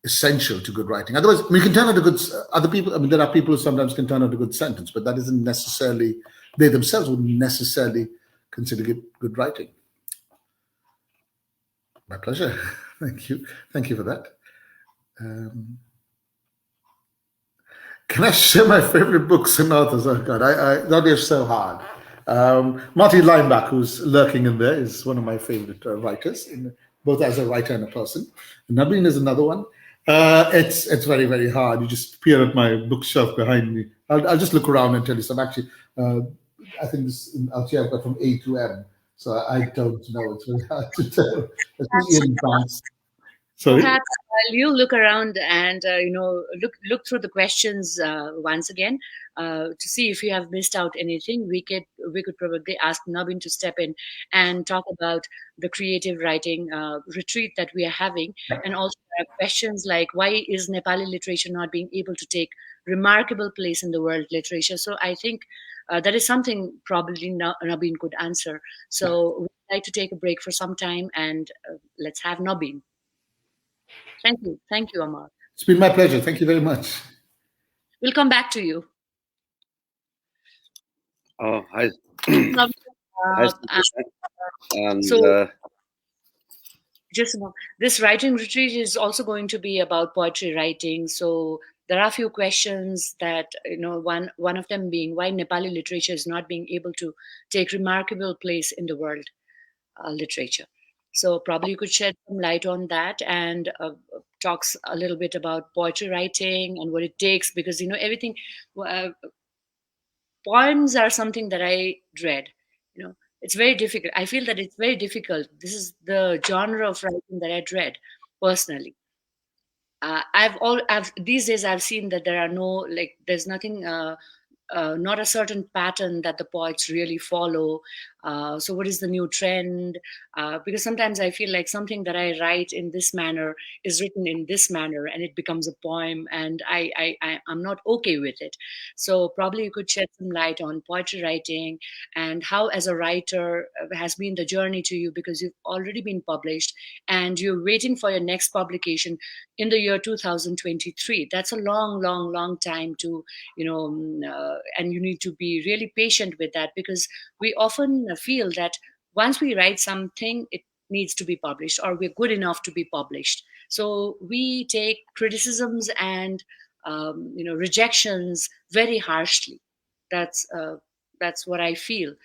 essential to good writing. Otherwise, you can turn out a good. Other people, I mean, there are people who sometimes can turn out a good sentence, but that isn't necessarily, they themselves wouldn't necessarily consider good writing. My pleasure. Thank you for that. Can I share my favorite books and authors? Oh God, that is so hard. Marti Leimbach, who's lurking in there, is one of my favorite writers, both as a writer and a person. Nabeen is another one. It's very, very hard. You just peer at my bookshelf behind me. I'll just look around and tell you some. Actually, I think this actually I've got from A to M, so I don't know. It's very hard to tell. Sorry? Perhaps while you look around and look through the questions once again to see if you have missed out anything, we could probably ask Nabin to step in and talk about the creative writing retreat that we are having, and also there are questions like why is Nepali literature not being able to take remarkable place in the world literature. So I think that is something probably Nabin could answer. So we'd like to take a break for some time and let's have Nabin. Thank you. Thank you, Amal. It's been my pleasure. Thank you very much. We'll come back to you. Oh, hi. Now, Hi, uh, and so, just this writing retreat is also going to be about poetry writing. So there are a few questions that one of them being why Nepali literature is not being able to take remarkable place in the world literature. So probably you could shed some light on that and talks a little bit about poetry writing and what it takes, because everything. Poems are something that I dread. It's very difficult. I feel that it's very difficult. This is the genre of writing that I dread personally. I've these days I've seen that there are no like there's nothing not a certain pattern that the poets really follow. So, what is the new trend? Because sometimes I feel like something that I write in this manner is written in this manner, and it becomes a poem, and I'm not okay with it. So, probably you could shed some light on poetry writing and how, as a writer, has been the journey to you, because you've already been published and you're waiting for your next publication in the year 2023. That's a long, long, long time to and you need to be really patient with that, because we often feel that once we write something it needs to be published, or we're good enough to be published. So we take criticisms and rejections very harshly. That's uh, that's what I feel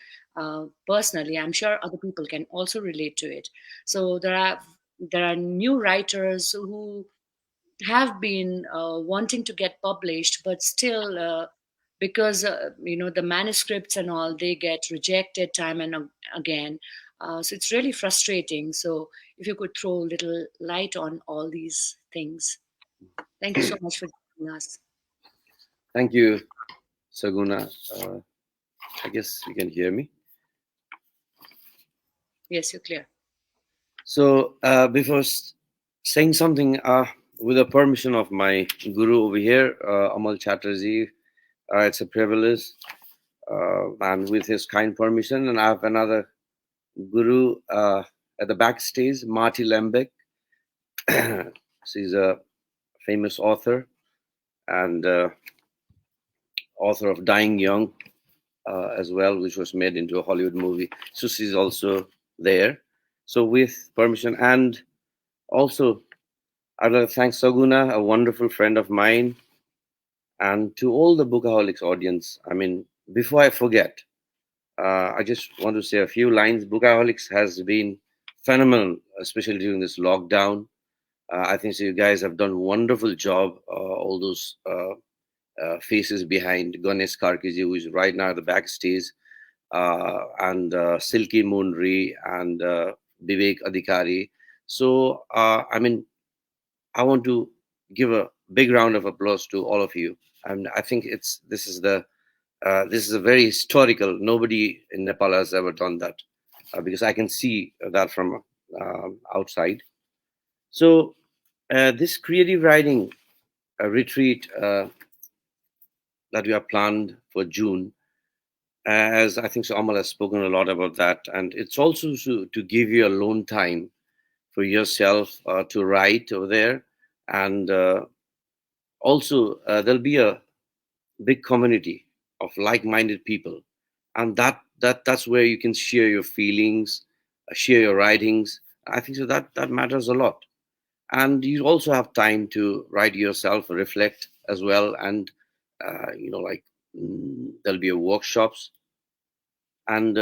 personally. I'm sure other people can also relate to it. So there are new writers who have been wanting to get published, but still, because the manuscripts and all, they get rejected time and again. So it's really frustrating. So if you could throw a little light on all these things. Thank you so much for joining us. thank you, Saguna. I guess you can hear me. Yes, you're clear. So before saying something, with the permission of my guru over here, Amal Chatterjee, it's a privilege, and with his kind permission, and I have another guru at the backstage, Marti Leimbach. She's a famous author and author of Dying Young as well, which was made into a Hollywood movie. So she's also there. So with permission, and also I'd like to thank Saguna, a wonderful friend of mine, and to all the Bookaholics audience. I mean, before I forget, I just want to say a few lines. Bookaholics has been phenomenal, especially during this lockdown. I think so you guys have done a wonderful job. All those faces behind Ganesh Karkiji, who is right now at the backstage, and Silky Moonri and Vivek Adhikari. So, I mean, I want to give a big round of applause to all of you. And I think this is a very historical. Nobody in Nepal has ever done that, because I can see that from outside. So this creative writing retreat that we have planned for June, as I think so Amal has spoken a lot about that, and it's also to give you alone time for yourself to write over there, and also there'll be a big community of like-minded people, and that's where you can share your feelings, share your writings. I think so that matters a lot, and you also have time to write yourself, reflect as well, and like there'll be workshops, and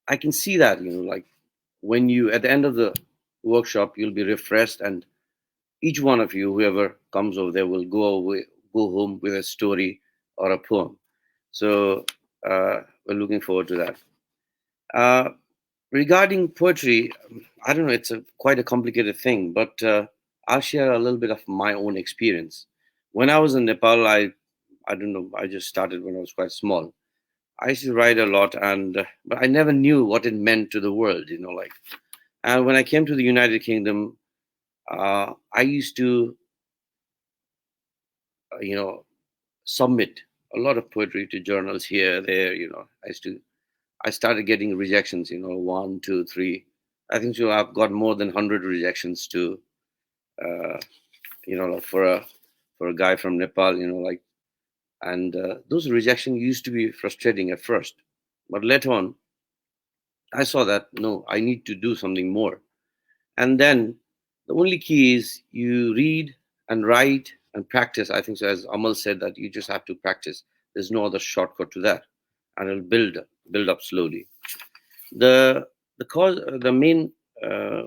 I can see that like when you at the end of the workshop you'll be refreshed, and each one of you, whoever comes over there, will go home with a story or a poem. So we're looking forward to that. Regarding poetry, I don't know, it's quite a complicated thing, but I'll share a little bit of my own experience. When I was in Nepal, I don't know, I just started when I was quite small. I used to write a lot, and but I never knew what it meant to the world, like. And when I came to the United Kingdom, I used to, submit a lot of poetry to journals here, there. I started getting rejections. One, two, three. I think so. I've got more than 100 rejections to, uh, like for a guy from Nepal. Like, and those rejections used to be frustrating at first, but later on, I saw that no, I need to do something more. And then the only key is you read and write and practice. I think so, as Amal said, that you just have to practice. There's no other shortcut to that, and it'll build up slowly. The main uh,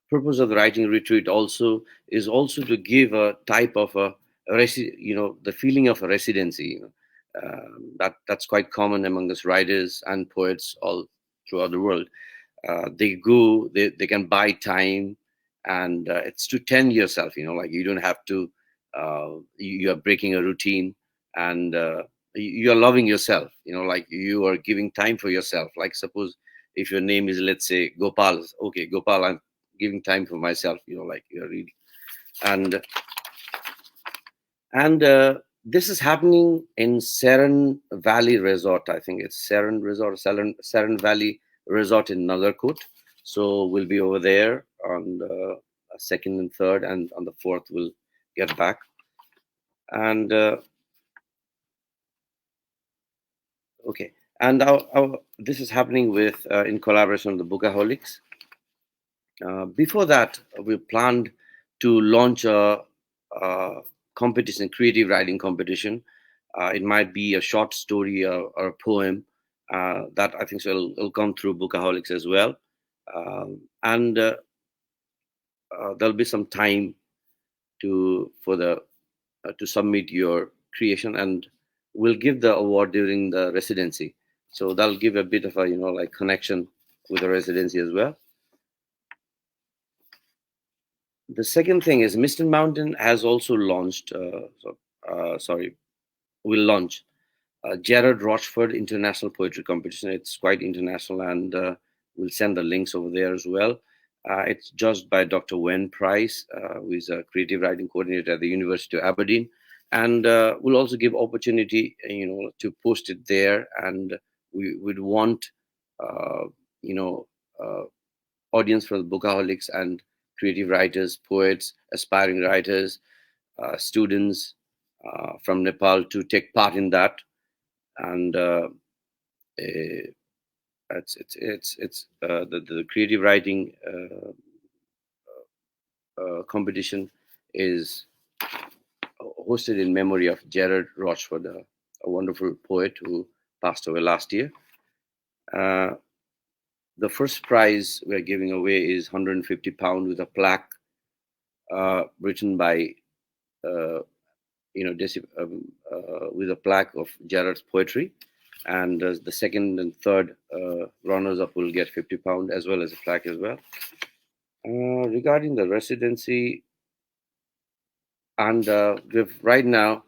purpose of the writing retreat also is also to give a type of the feeling of a residency. That's quite common among us writers and poets all throughout the world. They go, they can buy time, and it's to tend yourself. Like, you don't have to. You are breaking a routine, and you are loving yourself. Like, you are giving time for yourself. Like, suppose if your name is, let's say, Gopal. Okay, Gopal, I'm giving time for myself. Like, you're reading, and this is happening in Seren Valley Resort. I think it's Seren Resort, Seren Valley Resort in Nagarkot. So we'll be over there on the second and third, and on the fourth we'll get back. And okay, and this is happening with in collaboration with the Bookaholics. Before that, we planned to launch a competition, creative writing competition. It might be a short story or a poem that I think so it'll come through Bookaholics as well. And there'll be some time to submit your creation, and we'll give the award during the residency. So that'll give a bit of a like connection with the residency as well. The second thing is Mist and Mountain has also launched. Will launch Jared Rochford International Poetry Competition. It's quite international, and we'll send the links over there as well. It's judged by Dr. Wen Price, who is a creative writing coordinator at the University of Aberdeen, and we'll also give opportunity, to post it there. And we would want, audience for the Bookaholics and creative writers, poets, aspiring writers, students from Nepal to take part in that. And the creative writing competition is hosted in memory of Jared Rochford, a wonderful poet who passed away last year. The first prize we're giving away is £150 with a plaque written by, with a plaque of Jared's poetry. And the second and third runners-up will get £50 as well as a plaque as well. Regarding the residency, and we've right now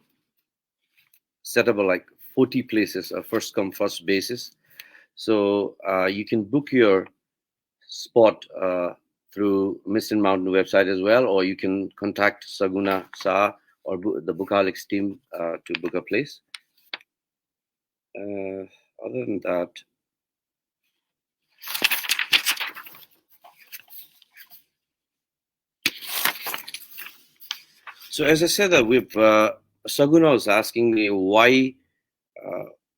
set up like 40 places, a first come first basis. So you can book your spot through Mist and Mountain website as well, or you can contact Saguna Shah or the Bookaholics team to book a place. Other than that, so as I said, that we've Saguna was asking me why,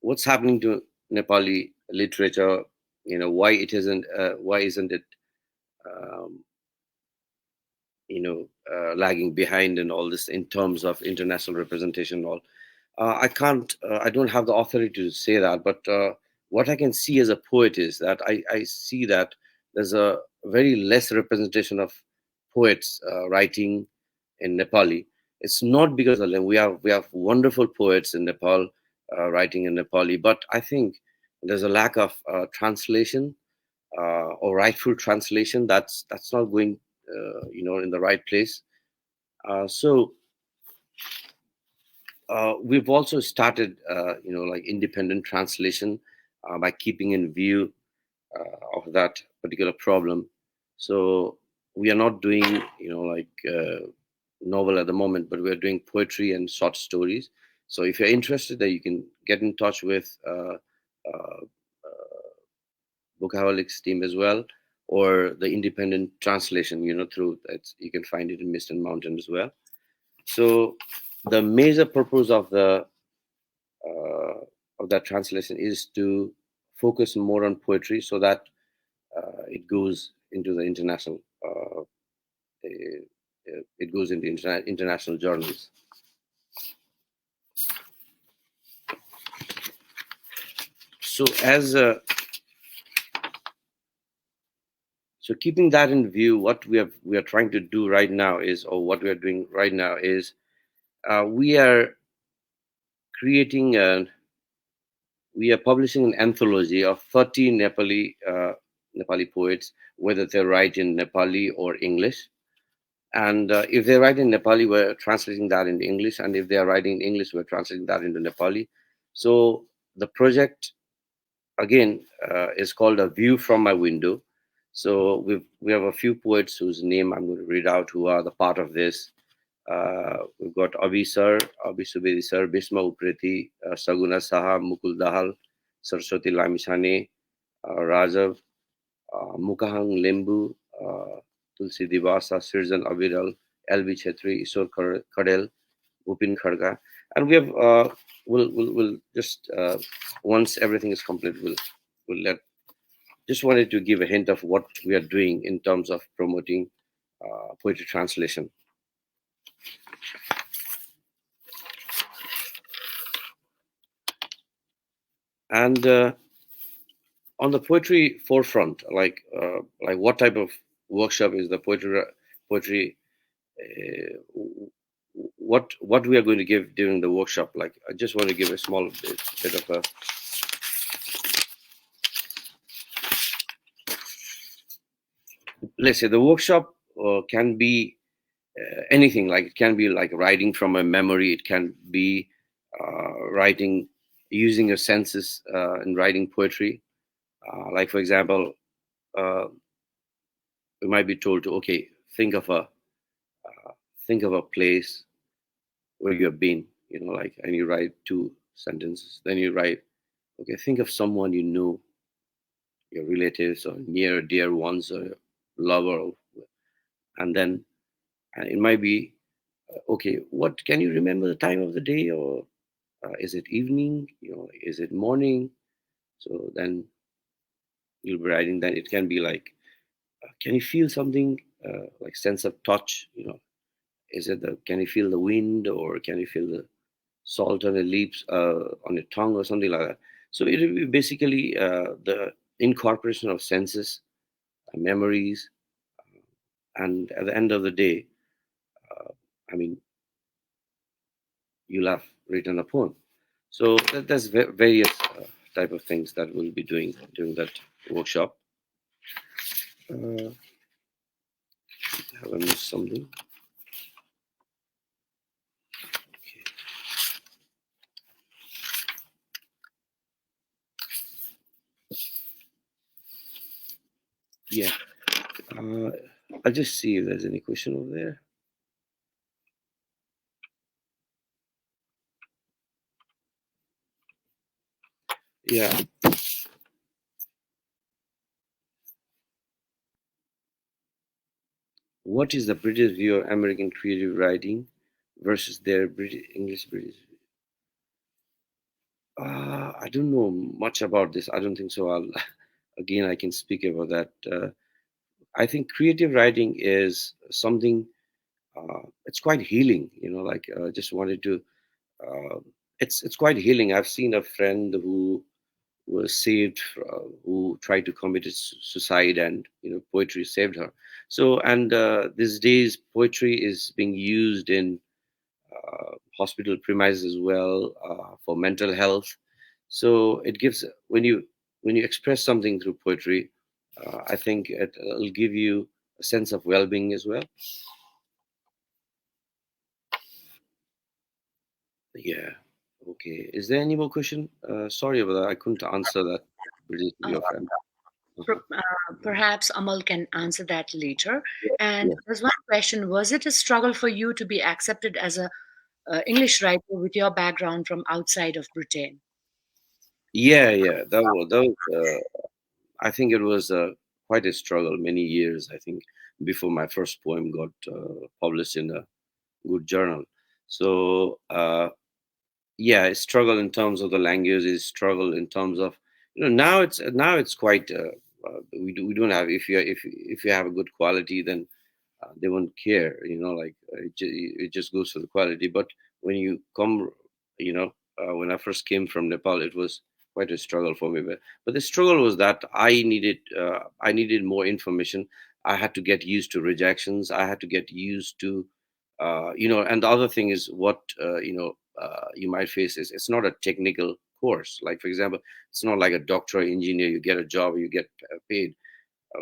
what's happening to Nepali literature. Why isn't it lagging behind and all this in terms of international representation and all. I don't have the authority to say that, but what I can see as a poet is that I see that there's a very less representation of poets writing in Nepali. It's not because of them. We have wonderful poets in Nepal writing in Nepali, but I think there's a lack of translation or rightful translation. That's not going in the right place. So we've also started like independent translation by keeping in view of that particular problem. So we are not doing like novel at the moment, but we're doing poetry and short stories. So if you're interested, that you can get in touch with Bookaholics team as well, or the independent translation, through that you can find it in Mist and Mountain as well. So the major purpose of that translation is to focus more on poetry, so that it goes into the international it goes into international journals. So so keeping that in view, what we are trying to do right now is, or what we are doing right now is, we are publishing an anthology of 30 Nepali poets, whether they write in Nepali or English. And if they write in Nepali, we're translating that into English. And if they are writing in English, we're translating that into Nepali. So the project, again, is called A View from My Window. So we have a few poets whose name I'm going to read out, who are the part of this. We've got Abi Sir, Abi Subedi Sir, Bisma Upreti, Saguna Shah, Mukul Dahal, Saraswati Lamisane, Rajav, Mukahang Lembu, Tulsi Divasa, Sirjan Aviral, LB Chetri, Isor Kadel, Upin Kharga. And we have, we'll just, once everything is complete, we'll let, just wanted to give a hint of what we are doing in terms of promoting poetry translation. And on the poetry forefront, like what type of workshop is the poetry what we are going to give during the workshop? Like, I just want to give a small bit of a let's say the workshop can be anything. Like, it can be like writing from a memory, it can be writing using your senses in writing poetry. Like, for example, we might be told to, okay, think of a place where you have been, like, and you write 2 sentences. Then you write, okay, think of someone you know, your relatives or near dear ones or your lover, and then it might be, okay, what can you remember the time of the day, or is it evening, is it morning? So then you'll be writing. Then it can be like, can you feel something, like sense of touch, is it can you feel the wind, or can you feel the salt on the lips, on your tongue, or something like that? So it will be basically the incorporation of senses, memories, and at the end of the day, I mean, you'll have written a poem. So there's various type of things that we'll be doing during that workshop. Have I missed something? Okay. Yeah. I'll just see if there's any question over there. Yeah. What is the British view of American creative writing versus their British? I don't know much about this. I don't think so. Again, I can speak about that. I think creative writing is something. It's quite healing. Like, just wanted to. It's quite healing. I've seen a friend who was saved, who tried to commit suicide, and poetry saved her. So, and these days poetry is being used in hospital premises as well, for mental health. So it gives, when you when you express something through poetry, I think it'll give you a sense of well-being as well. Yeah. Okay. Is there any more question? Sorry about that. I couldn't answer that really to your friend. Perhaps Amal can answer that later. And Yeah. there's one question: was it a struggle for you to be accepted as a English writer with your background from outside of Britain? Yeah. Yeah. I think it was quite a struggle. Many years, I think, before my first poem got published in a good journal. So yeah, I struggle in terms of the language. Is struggle in terms of, now it's quite. We don't have, if you have a good quality, then they won't care, like it just goes for the quality. But when you come, when I first came from Nepal, it was quite a struggle for me. But the struggle was that I needed more information. I had to get used to rejections. I had to get used to, and the other thing is what, you might face is, it's not a technical course. Like, for example, it's not like a doctor or engineer, you get a job, you get paid.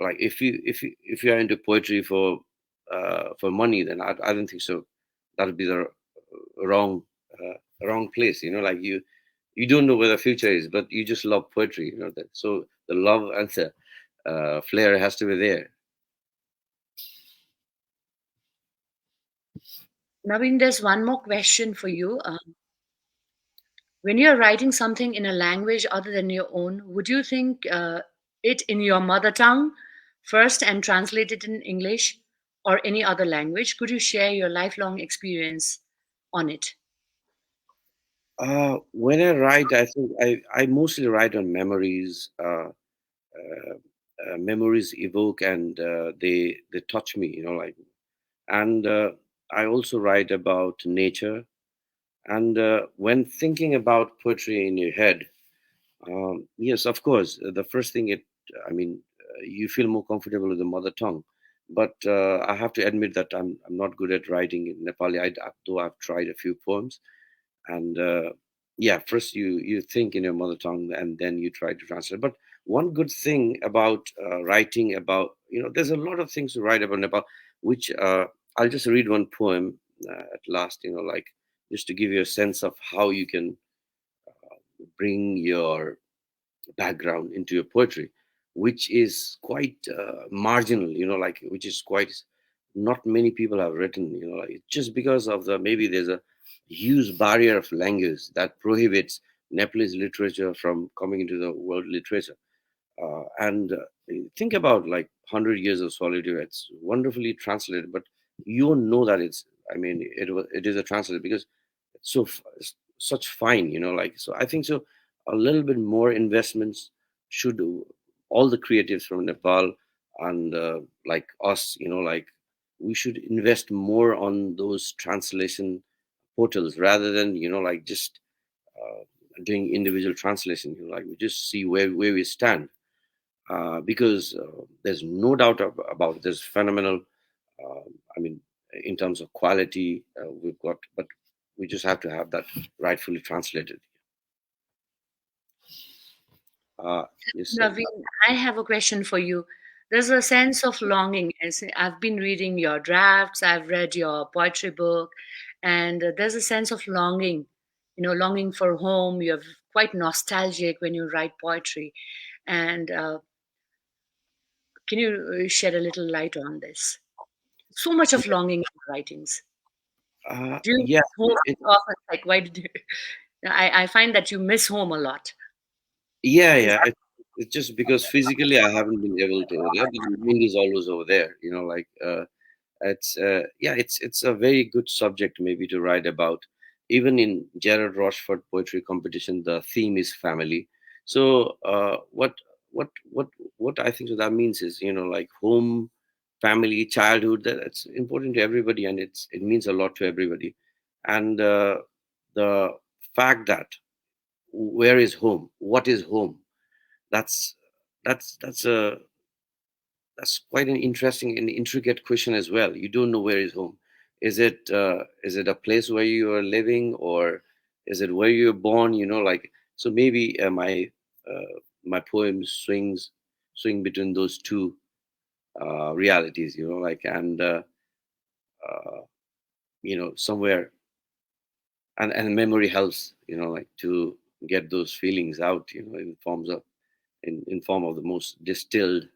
Like, if you are into poetry for money, then I don't think so. That would be the wrong wrong place. Like, you don't know where the future is, but you just love poetry. That. So the love and the flair has to be there. Naveen, there's one more question for you. When you're writing something in a language other than your own, would you think it in your mother tongue first and translate it in English or any other language? Could you share your lifelong experience on it? When I write, I think I mostly write on memories. Memories evoke, and they touch me. Like, and I also write about nature. And when thinking about poetry in your head, yes, of course, the first thing you feel more comfortable with the mother tongue. But I have to admit that I'm not good at writing in Nepali. Though I've tried a few poems, and yeah, first you think in your mother tongue, and then you try to translate. But one good thing about writing about, there's a lot of things to write about Nepal, which I'll just read one poem at last, like, just to give you a sense of how you can bring your background into your poetry, which is quite marginal, like, which is quite, not many people have written, like, just because of the, maybe there's a huge barrier of language that prohibits Nepalese literature from coming into the world literature. And think about, like, 100 years of solitude. It's wonderfully translated, but you don't know that it is a translated, because it's such fine, like. So I think so, a little bit more investments should do, all the creatives from Nepal, and like us, like, we should invest more on those translation portals, rather than, like, just doing individual translation. Like, we just see where we stand, because there's no doubt about it. There's phenomenal, uh, I mean, in terms of quality, we've got, but we just have to have that rightfully translated. Yes, sir. Naveen, I have a question for you. There's a sense of longing. As I've been reading your drafts, I've read your poetry book, and there's a sense of longing, longing for home. You're quite nostalgic when you write poetry. And can you shed a little light on this? So much of longing in your writings. Do you Yeah, miss home it, often? Like, why did you? I find that you miss home a lot. yeah, Is yeah. It's just because physically I haven't been able to. Yeah, but the mind is always over there. Like, it's yeah, it's a very good subject maybe to write about. Even in Gerard Rochford poetry competition, the theme is family. So what what I think that means is, like, home, family, childhood. That's important to everybody, and it means a lot to everybody. And the fact that, where is home? What is home? That's that's a that's quite an interesting and intricate question as well. You don't know where is home. Is it a place where you are living, or is it where you're born? Like, so maybe my my poems swing between those two realities, and somewhere, and memory helps, to get those feelings out, in form of the most distilled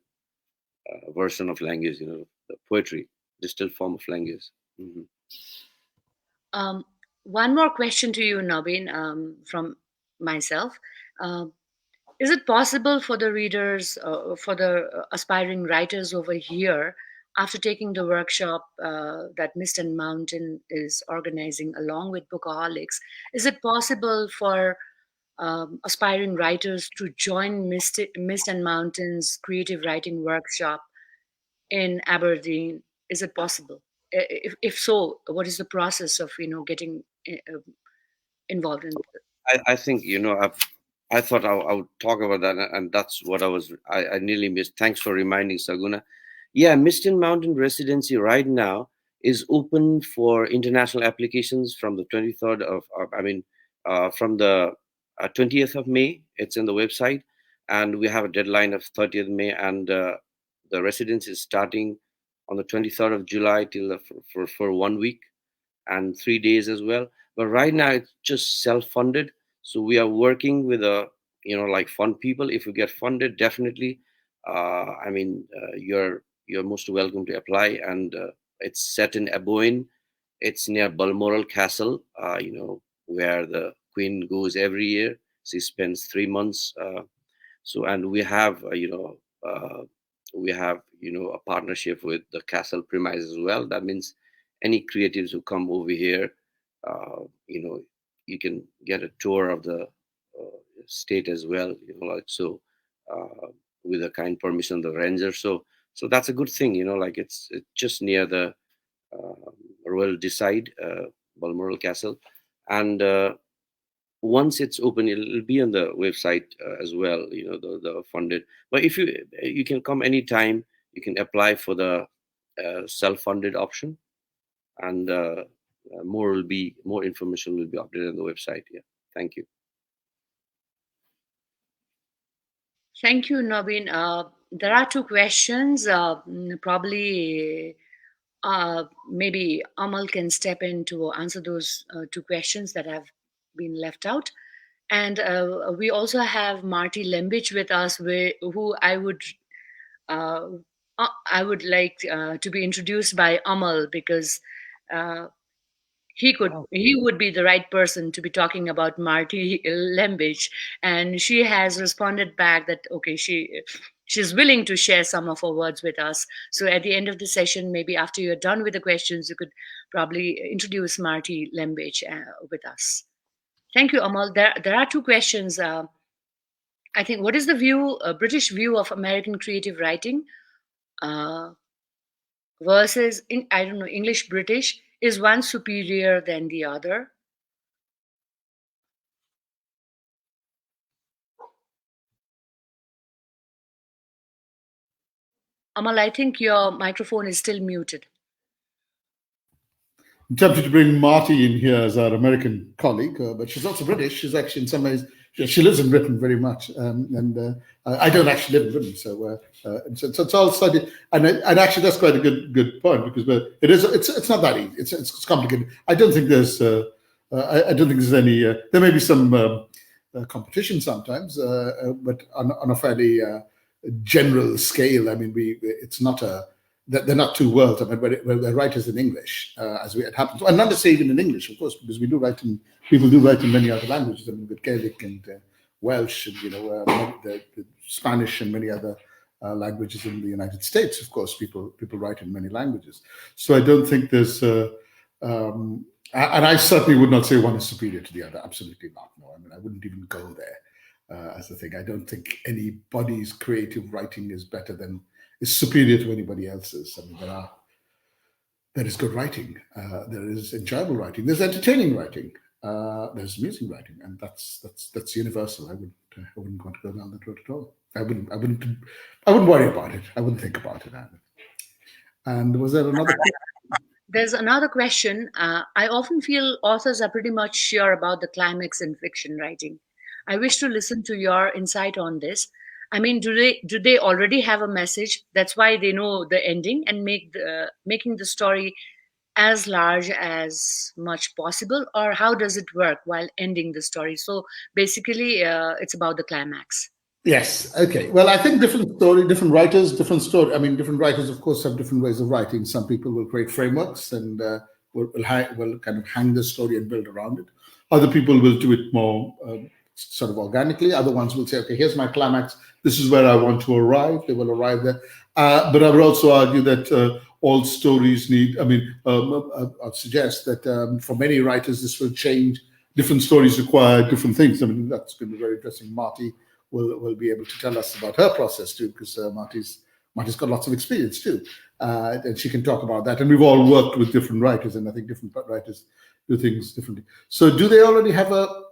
version of language, the poetry, distilled form of language. Mm-hmm. One more question to you, Nabin, from myself. Um, is it possible for the readers, for the aspiring writers over here, after taking the workshop that Mist and Mountain is organizing along with Bookaholics, is it possible for aspiring writers to join Mist and Mountain's creative writing workshop in Aberdeen? Is it possible? If so, what is the process of getting involved in? I think, I thought I would talk about that, and that's what I nearly missed. Thanks for reminding, Saguna. Yeah, Mistin Mountain Residency right now is open for international applications from the 23rd from the 20th of May. It's in the website, and we have a deadline of 30th May, and the residency is starting on the 23rd of July till for 1 week and 3 days as well. But right now it's just self-funded, so we are working with like fund people. If you get funded, definitely, you're most welcome to apply. And it's set in Aboyne. It's near Balmoral Castle, where the Queen goes every year. She spends 3 months. And we have a partnership with the castle premise as well. That means any creatives who come over here, you can get a tour of the state as well, with a kind permission of the ranger. So that's a good thing, it's just near the Royal Decide, Balmoral Castle. And once it's open, it'll be on the website as well, the funded. But if you can come anytime, you can apply for the self-funded option, and more information will be updated on the website. Yeah, thank you. Thank you, Nabin. There are two questions. Probably, maybe Amal can step in to answer those two questions that have been left out. And we also have Marti Leimbach with us, who uh, I would like to be introduced by Amal, because he would be the right person to be talking about Marti Leimbach, and she has responded back that okay, she's willing to share some of her words with us. So at the end of the session, maybe after you're done with the questions, you could probably introduce Marti Leimbach with us. Thank you, Amal. There are two questions. I think, what is the British view of American creative writing versus, I don't know, English British? Is one superior than the other? Amal, I think your microphone is still muted. I'm tempted to bring Marti in here as our American colleague, but she's also British. She's actually, in some ways, she lives in Britain very much, and I don't actually live in Britain, so it's all slightly. And actually, that's quite a good point, because it's not that easy. It's complicated. I don't think there's any. There may be some competition sometimes, but on a fairly general scale. I mean, it's not a. They're not two worlds. I mean, we're writers in English, as it happens, and not to say even in English, of course, because people do write in many other languages. I mean, with Gaelic and Welsh, and the Spanish and many other languages in the United States. Of course, people write in many languages. So I don't think there's, and I certainly would not say one is superior to the other. Absolutely not. No, I mean, I wouldn't even go there as a thing. I don't think anybody's creative writing is superior to anybody else's. I mean, there is good writing, there is enjoyable writing, there's entertaining writing, there's amusing writing, and that's universal. I wouldn't want to go down that road at all. I wouldn't worry about it. I wouldn't think about it either. And was there another? There's another question. I often feel authors are pretty much sure about the climax in fiction writing. I wish to listen to your insight on this. I mean, do they already have a message? That's why they know the ending and making the story as large as much possible, or how does it work while ending the story? So basically, it's about the climax. Yes. Okay. Well, I think different story, different writers, different story. I mean, different writers, of course, have different ways of writing. Some people will create frameworks and will kind of hang the story and build around it. Other people will do it more sort of organically. Other ones will say, okay, here's my climax. This is where I want to arrive. They will arrive there. But I would also argue that all stories need. I mean, I'd suggest that for many writers, this will change. Different stories require different things. I mean, that's going to be very interesting. Marty will be able to tell us about her process too, because Marty's got lots of experience too, and she can talk about that. And we've all worked with different writers, and I think different writers do things differently. So, do they already have a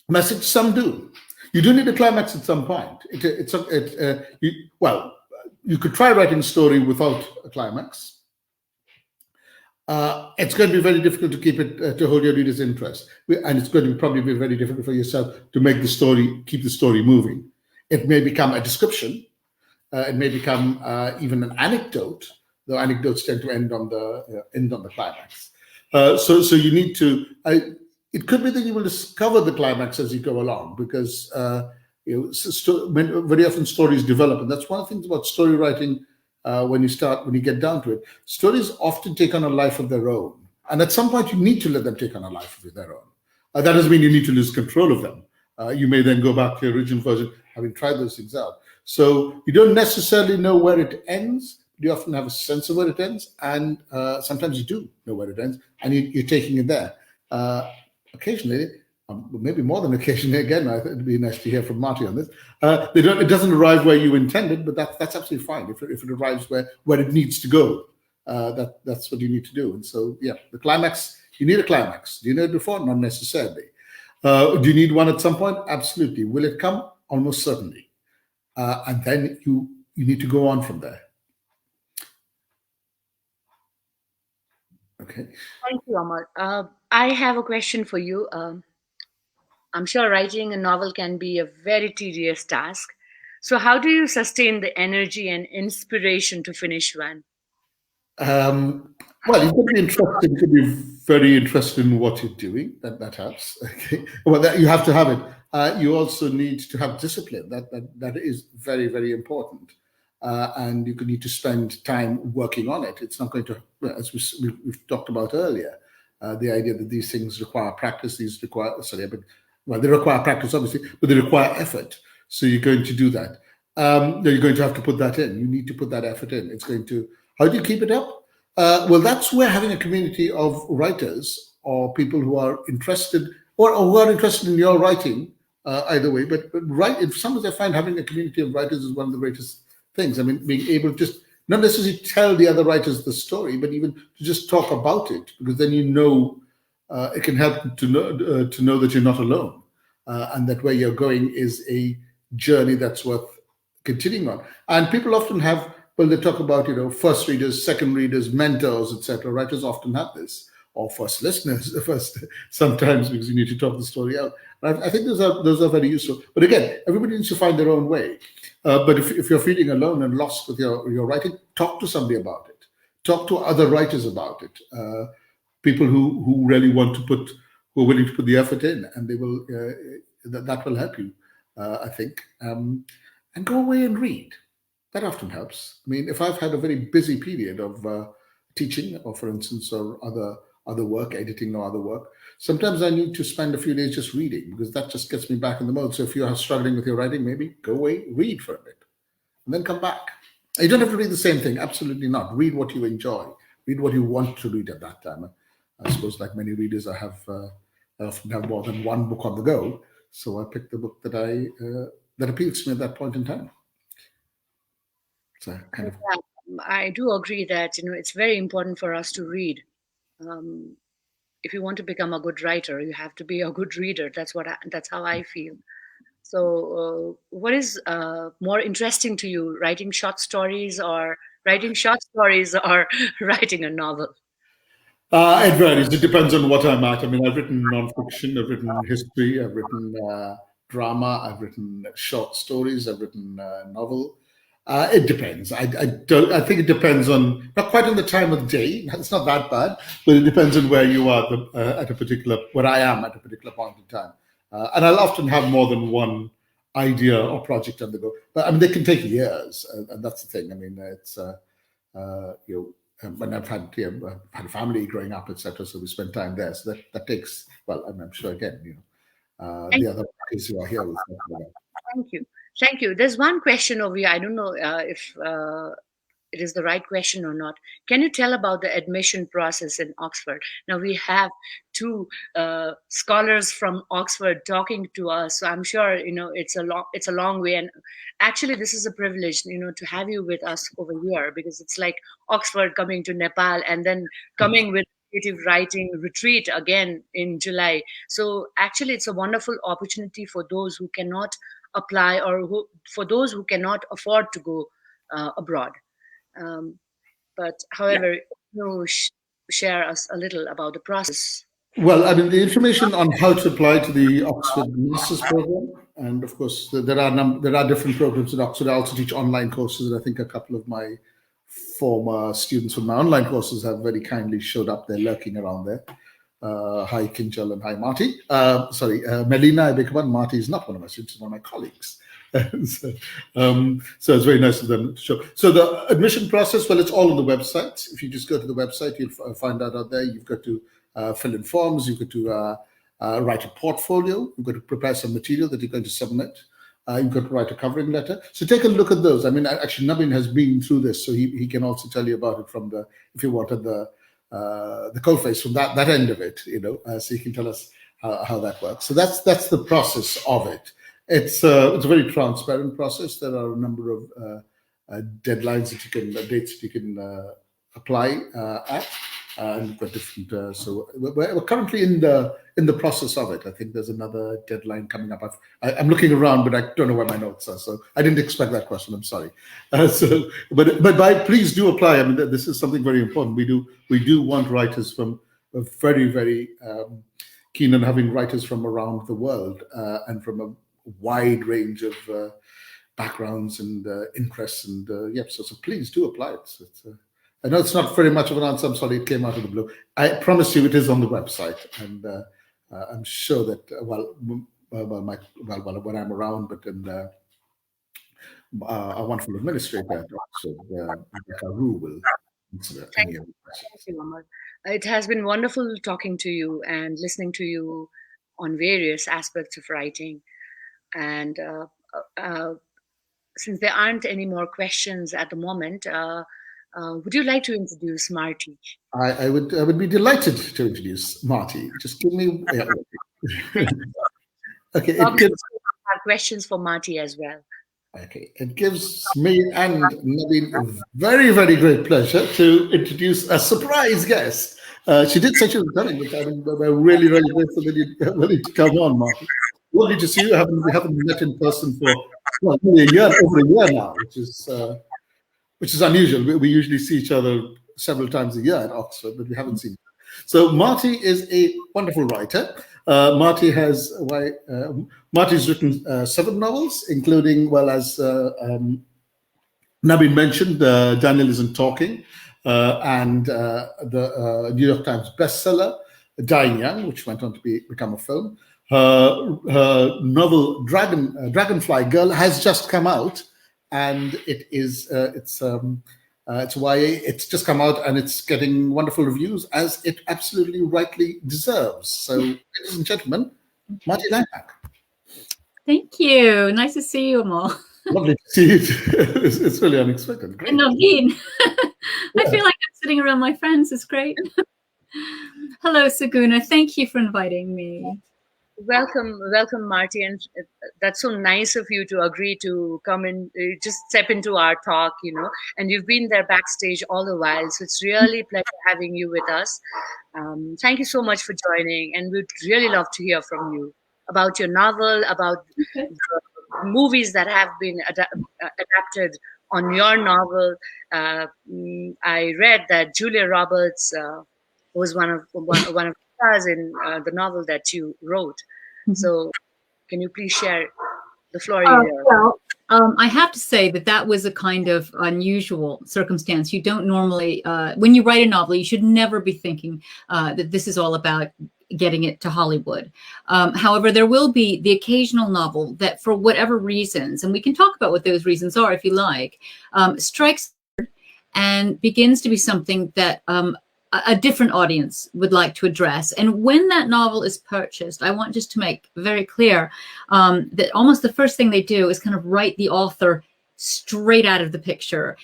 message? Some do. You do need a climax at some point. You could try writing a story without a climax. It's going to be very difficult to keep it to hold your reader's interest, and it's going to probably be very difficult for yourself to make the story keep the story moving. It may become a description. It may become even an anecdote, though anecdotes tend to end on the climax. So you need to. It could be that you will discover the climax as you go along, because very often stories develop, and that's one of the things about story writing. When you get down to it, stories often take on a life of their own, and at some point you need to let them take on a life of their own. That doesn't mean you need to lose control of them. You may then go back to your original version, having tried those things out. So you don't necessarily know where it ends. You often have a sense of where it ends, and sometimes you do know where it ends, and you're taking it there. Occasionally, maybe more than occasionally, again, I think it'd be nice to hear from Marty on this. It doesn't arrive where you intended, but that's absolutely fine. If it arrives where it needs to go, that's what you need to do. And so, yeah, the climax, you need a climax. Do you know it before? Not necessarily. Do you need one at some point? Absolutely. Will it come? Almost certainly. And then you need to go on from there. Okay. Thank you, Amal. I have a question for you. I'm sure writing a novel can be a very tedious task. So, how do you sustain the energy and inspiration to finish one? Well, you could be interested. You could be very interested in what you're doing. That helps. Okay. Well, you have to have it. You also need to have discipline. That is very, very important. And you could need to spend time working on it. It's not going to, as we've talked about earlier, the idea that these things require practice. They require practice, obviously, but they require effort. So you're going to do that. You're going to have to put that in. You need to put that effort in. It's going to. How do you keep it up? Well, that's where having a community of writers or people who are interested or who are interested in your writing, either way. But sometimes I find having a community of writers is one of the greatest things. I mean, being able to just not necessarily tell the other writers the story, but even to just talk about it, because then it can help to know that you're not alone, and that where you're going is a journey that's worth continuing on. And people often have, well, they talk about first readers, second readers, mentors, etc. Writers often have this, or first listeners, first sometimes, because you need to talk the story out. I think those are very useful. But again, everybody needs to find their own way. But if you're feeling alone and lost with your writing, talk to somebody about it. Talk to other writers about it. People who really who are willing to put the effort in, and they will. That will help you, I think. And go away and read. That often helps. I mean, if I've had a very busy period of teaching, or for instance, or other work, editing or other work, sometimes I need to spend a few days just reading, because that just gets me back in the mode. So if you are struggling with your writing, maybe go away, read for a bit, and then come back. You don't have to read the same thing. Absolutely not. Read what you enjoy. Read what you want to read at that time. I suppose, like many readers, I often have more than one book on the go. So I picked the book that appeals to me at that point in time. So kind of. Yeah, I do agree that it's very important for us to read. If you want to become a good writer, you have to be a good reader. That's how I feel. So, what is more interesting to you, writing short stories or writing a novel? It varies. It depends on what I'm at. I mean, I've written nonfiction, I've written history, I've written drama, I've written short stories, I've written a novel. It depends. I don't. I think it depends on, not quite on the time of day. It's not that bad, but it depends on where you are at a particular, where I am at a particular point in time. And I'll often have more than one idea or project on the go. But I mean, they can take years, and that's the thing. I mean, it's when I've had had a family growing up, etc. So we spend time there. So that takes, well, I'm sure again, the other parties who are here will talk about that. Thank you. Thank you. There's one question over here. I don't know if it is the right question or not. Can you tell about the admission process in Oxford? Now we have two scholars from Oxford talking to us, so I'm sure it's a long way. And actually, this is a privilege, to have you with us over here, because it's like Oxford coming to Nepal and then coming with creative writing retreat again in July. So actually, it's a wonderful opportunity for those who cannot apply, or for those who cannot afford to go abroad. But however, share us a little about the process. Well, I mean, the information on how to apply to the Oxford Masters program, and of course, there are different programs at Oxford. I also teach online courses, and I think a couple of my former students from my online courses have very kindly showed up. They're lurking around there. Hi, Kinjal, and hi, Marti. Melina, I beg your pardon. Marti is not one of my students; it's one of my colleagues. So it's very nice of them to show. So the admission process, well, it's all on the website. If you just go to the website, you'll find out there. You've got to fill in forms. You've got to write a portfolio. You've got to prepare some material that you're going to submit. You've got to write a covering letter. So take a look at those. I mean, actually, Nabin has been through this, so he can also tell you about it from the, if you wanted the coalface from that end of it, so you can tell us how that works. So that's the process of it. It's a very transparent process. There are a number of deadlines that you can, dates that you can apply at, and we've got different. So we're currently in the process of it. I think there's another deadline coming up. I'm looking around, but I don't know where my notes are. So I didn't expect that question. I'm sorry. But please do apply. I mean, this is something very important. We do want writers from a very, very keen on having writers from around the world and from a wide range of backgrounds and interests. And so please do apply. I know it's not very much of an answer. I'm sorry, it came out of the blue. I promise you, it is on the website, and I'm sure that when I'm around, but in our wonderful administrator at Oxford, Rebecca Rue, will answer any of the questions. Thank you, Amal. It has been wonderful talking to you and listening to you on various aspects of writing. And since there aren't any more questions at the moment, would you like to introduce Marti? I would be delighted to introduce Marti. Just give me. Okay. It gives have questions for Marti as well. Okay. It gives me and Nabin a very, very great pleasure to introduce a surprise guest. She did say she was coming, but we're really, really grateful that you're willing to come on, Marti. Lovely to see you. We haven't met in person for over a year now, which is unusual. We usually see each other several times a year at Oxford, but we haven't seen. So Marti is a wonderful writer. Marti's written 7 novels, including, well, as Nabin mentioned, Daniel Isn't Talking, and the New York Times bestseller, Dying Young, which went on to become a film. Her novel Dragonfly Girl has just come out, and it's YA. It's just come out, and it's getting wonderful reviews, as it absolutely rightly deserves. So, ladies and gentlemen, Marti Leimbach. Thank you. Nice to see you, Amal. Lovely to see you. It's really unexpected. Great. And Naveen. I feel like I'm sitting around my friends. It's great. Hello, Saguna. Thank you for inviting me. Welcome, Marti, and that's so nice of you to agree to come in, just step into our talk, and you've been there backstage all the while, so it's really a pleasure having you with us. Thank you so much for joining, and we'd really love to hear from you about your novel, about the movies that have been adapted on your novel. I read that Julia Roberts was one of the stars in the novel that you wrote. So Can you please share? The floor is yours. Well, I have to say that that was a kind of unusual circumstance. You don't normally, when you write a novel, you should never be thinking that this is all about getting it to Hollywood. However, there will be the occasional novel that, for whatever reasons, and we can talk about what those reasons are if you like, strikes and begins to be something that a different audience would like to address. And when that novel is purchased, I want just to make very clear that almost the first thing they do is kind of write the author straight out of the picture.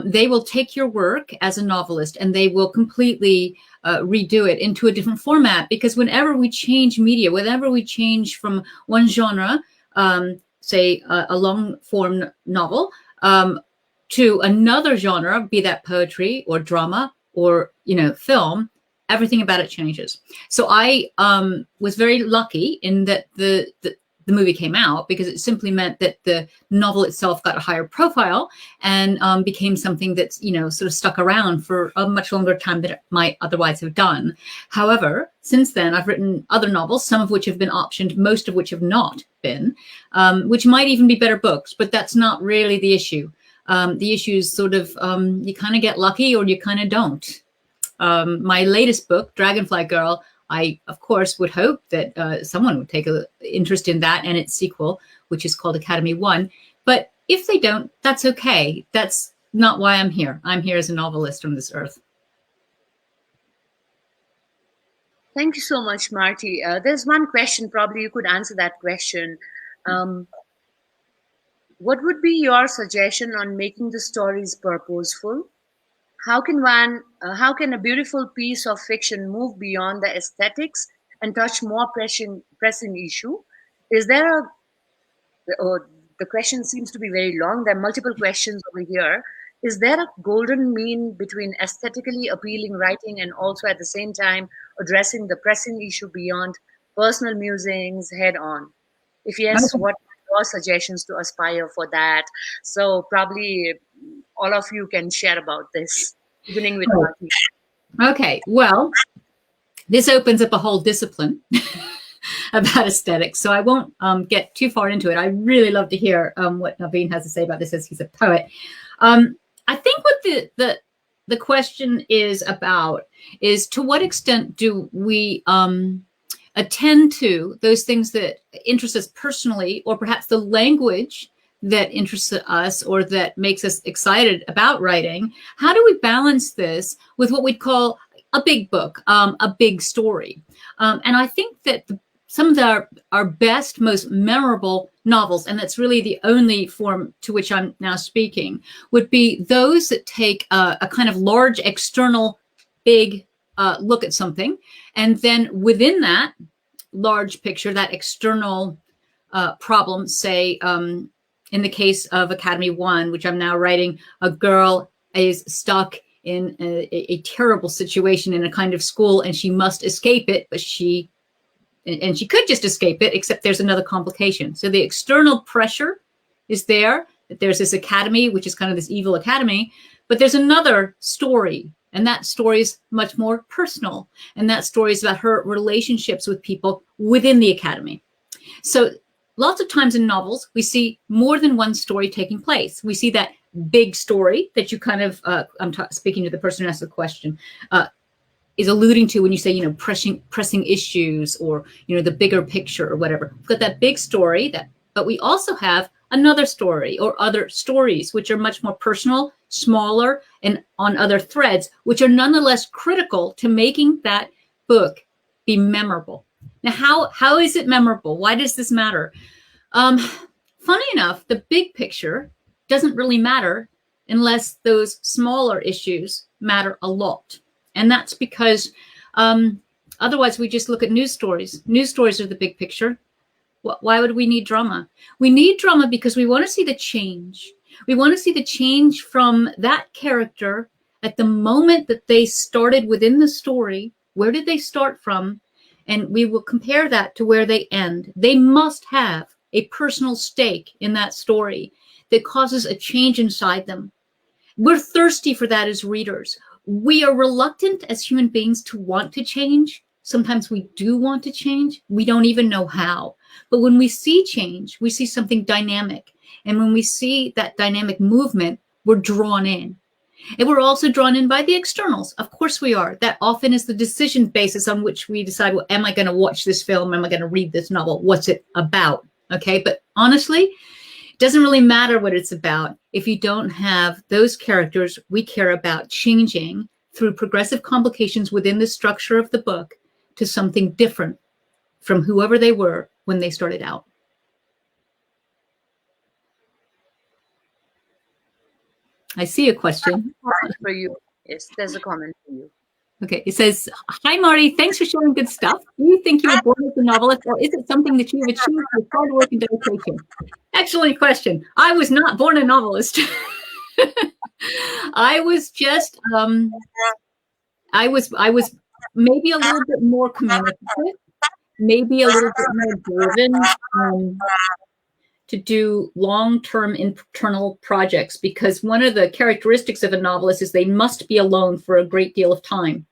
They will take your work as a novelist and they will completely redo it into a different format, because whenever we change media, whenever we change from one genre, say a long form novel, to another genre, be that poetry or drama or, you know, film, everything about it changes. So I was very lucky in that the movie came out, because it simply meant that the novel itself got a higher profile and became something that's, you know, sort of stuck around for a much longer time than it might otherwise have done. However, since then, I've written other novels, some of which have been optioned, most of which have not been, which might even be better books, but that's not really the issue. The issue is sort of, you kind of get lucky or you kind of don't. My latest book, Dragonfly Girl, I, of course, would hope that someone would take an interest in that and its sequel, which is called Academy 1. But if they don't, that's okay. That's not why I'm here. I'm here as a novelist from this earth. Thank you so much, Marti. There's one question, probably you could answer that question. What would be your suggestion on making the stories purposeful? How can a beautiful piece of fiction move beyond the aesthetics and touch more pressing issue? Is there the question seems to be very long. There are multiple questions over here. Is there a golden mean between aesthetically appealing writing and also at the same time addressing the pressing issue beyond personal musings head on? If yes, what are your suggestions to aspire for that? So probably all of you can share about this, beginning with Marti. Okay, well, this opens up a whole discipline about aesthetics, so I won't get too far into it. I really love to hear what Naveen has to say about this, as he's a poet. I think what the question is about is, to what extent do we attend to those things that interest us personally, or perhaps the language that interests us or that makes us excited about writing? How do we balance this with what we'd call a big book, a big story? And I think that some of our best, most memorable novels, and that's really the only form to which I'm now speaking, would be those that take a kind of large external big look at something, and then within that large picture, that external problem, say, in the case of Academy 1, which I'm now writing, a girl is stuck in a terrible situation in a kind of school, and she must escape it, but she could just escape it, except there's another complication. So the external pressure is there, that there's this academy, which is kind of this evil academy, but there's another story, and that story is much more personal, and that story is about her relationships with people within the academy. So lots of times in novels, we see more than one story taking place. We see that big story that you kind of, I'm speaking to the person who asked the question, is alluding to when you say, you know, pressing issues, or, you know, the bigger picture or whatever. We've got that big story, but we also have another story or other stories, which are much more personal, smaller, and on other threads, which are nonetheless critical to making that book be memorable. Now, how is it memorable? Why does this matter? Funny enough, the big picture doesn't really matter unless those smaller issues matter a lot. And that's because otherwise we just look at news stories. News stories are the big picture. Why would we need drama? We need drama because we want to see the change. We want to see the change from that character at the moment that they started within the story. Where did they start from? And we will compare that to where they end. They must have a personal stake in that story that causes a change inside them. We're thirsty for that as readers. We are reluctant as human beings to want to change. Sometimes we do want to change. We don't even know how. But when we see change, we see something dynamic. And when we see that dynamic movement, we're drawn in. And we're also drawn in by the externals. Of course we are. That often is the decision basis on which we decide, well, am I going to watch this film? Am I going to read this novel? What's it about? Okay. But honestly, it doesn't really matter what it's about if you don't have those characters we care about changing through progressive complications within the structure of the book to something different from whoever they were when they started out. I see a question. For you. Yes, there's a comment for you. Okay, it says, hi, Marty, thanks for sharing good stuff. Do you think you were born as a novelist, or is it something that you've achieved with hard work and dedication? Excellent question. I was not born a novelist. I was just, I was maybe a little bit more communicative, maybe a little bit more driven to do long-term internal projects, because one of the characteristics of a novelist is they must be alone for a great deal of time.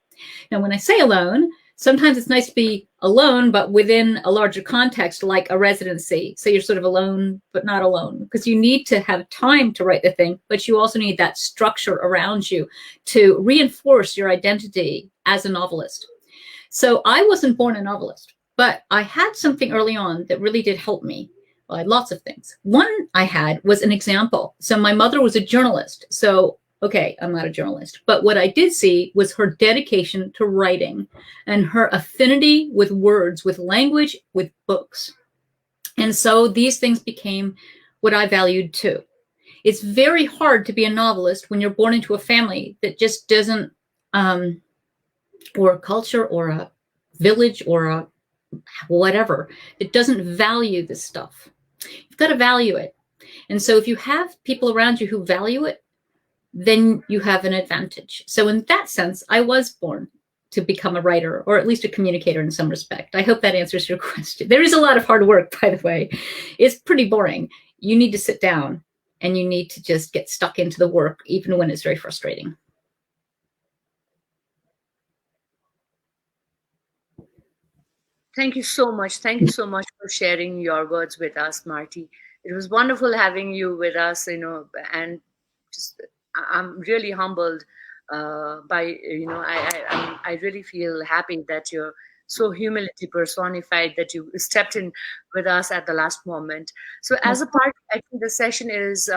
Now, when I say alone, sometimes it's nice to be alone, but within a larger context, like a residency. So you're sort of alone, but not alone, because you need to have time to write the thing, but you also need that structure around you to reinforce your identity as a novelist. So I wasn't born a novelist, but I had something early on that really did help me. Well, I had lots of things. One I had was an example. So my mother was a journalist. So, okay, I'm not a journalist. But what I did see was her dedication to writing and her affinity with words, with language, with books. And so these things became what I valued too. It's very hard to be a novelist when you're born into a family that just doesn't, or a culture or a village or a whatever, it doesn't value this stuff. You've got to value it. And so if you have people around you who value it, then you have an advantage. So in that sense, I was born to become a writer, or at least a communicator in some respect. I hope that answers your question. There is a lot of hard work, by the way. It's pretty boring. You need to sit down and you need to just get stuck into the work, even when it's very frustrating. Thank you so much. Thank you so much for sharing your words with us, Marti. It was wonderful having you with us, and just I'm really humbled by, I really feel happy that you're so humility personified that you stepped in with us at the last moment. So as a part, I think the session is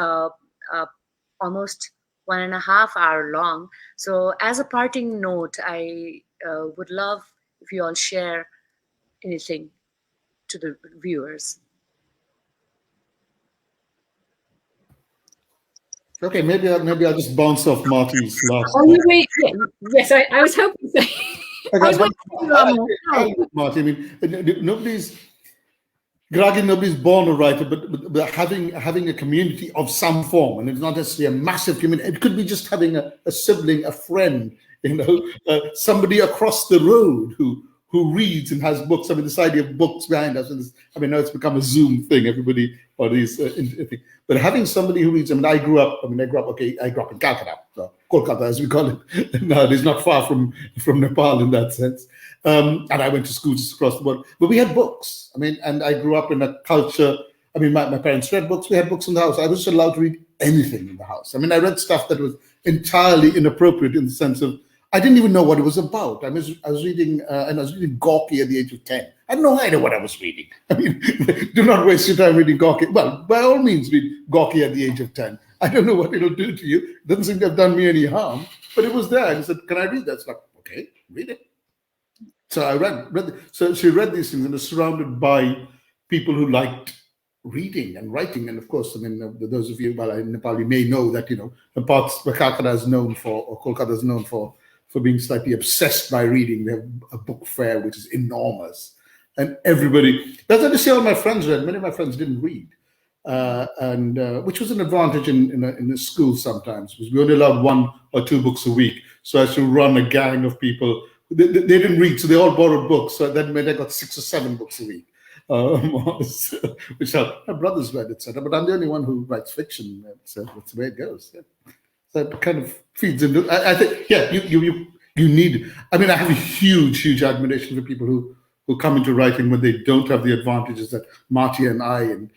almost 1.5 hours long. So as a parting note, I would love if you all share anything to the viewers. Okay, maybe I'll just bounce off Marty's last. Oh, wait, yeah. Yes, I was hoping so. Marty, I mean, nobody's born a writer, but having a community of some form, and it's not necessarily a massive community. It could be just having a sibling, a friend, somebody across the road who reads and has books. I mean, this idea of books behind us. Now it's become a Zoom thing. Everybody, or these, but having somebody who reads. I grew up in Calcutta, Kolkata as we call it. No, it's not far from Nepal in that sense. And I went to school just across the board. But we had books. And I grew up in a culture. My parents read books. We had books in the house. I was allowed to read anything in the house. I read stuff that was entirely inappropriate in the sense of I didn't even know what it was about. I was reading, and I was reading Gorky at the age of 10. I had no idea what I was reading. Do not waste your time reading Gorky. Well, by all means, read Gorky at the age of 10. I don't know what it'll do to you. It doesn't seem to have done me any harm, but it was there. And he said, "Can I read that?" It's like, okay, read it. So I read. So she read these things and was surrounded by people who liked reading and writing. And of course, those of you in Nepal, you may know that parts Calcutta is known for, or Kolkata is known for being slightly obsessed by reading. We have a book fair which is enormous, and everybody. That's what I see. All my friends read. Many of my friends didn't read, and which was an advantage in the school sometimes, because we only allowed 1 or 2 books a week. So I had to run a gang of people. They didn't read, so they all borrowed books. So that meant I got 6 or 7 books a week, which helped. My brothers read, etc. But I'm the only one who writes fiction. So that's the way it goes. Yeah. That kind of feeds into. I think, yeah, you need. I have a huge admiration for people who who come into writing when they don't have the advantages that Marti and I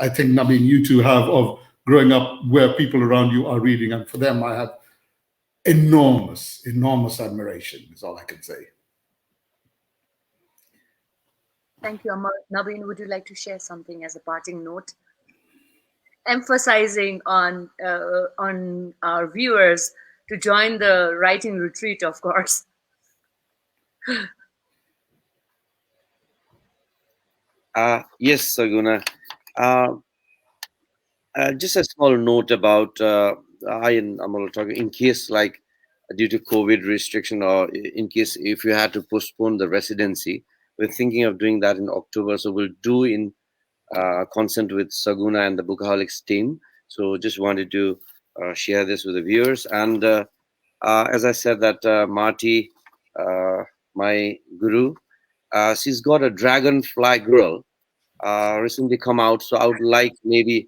think, Nabin, you two have of growing up where people around you are reading. And for them, I have enormous admiration, is all I can say. Thank you, Amal. Naveen, would you like to share something as a parting note? Emphasizing on our viewers to join the writing retreat, of course. Yes, Saguna. Just a small note about I and Amal talking, in case like due to COVID restriction, or in case if you had to postpone the residency, we're thinking of doing that in October. So we'll do in consent with Saguna and the Bookaholics team. So just wanted to share this with the viewers. And as I said, that Marti, my guru, she's got a Dragonfly Girl recently come out. So I would like maybe,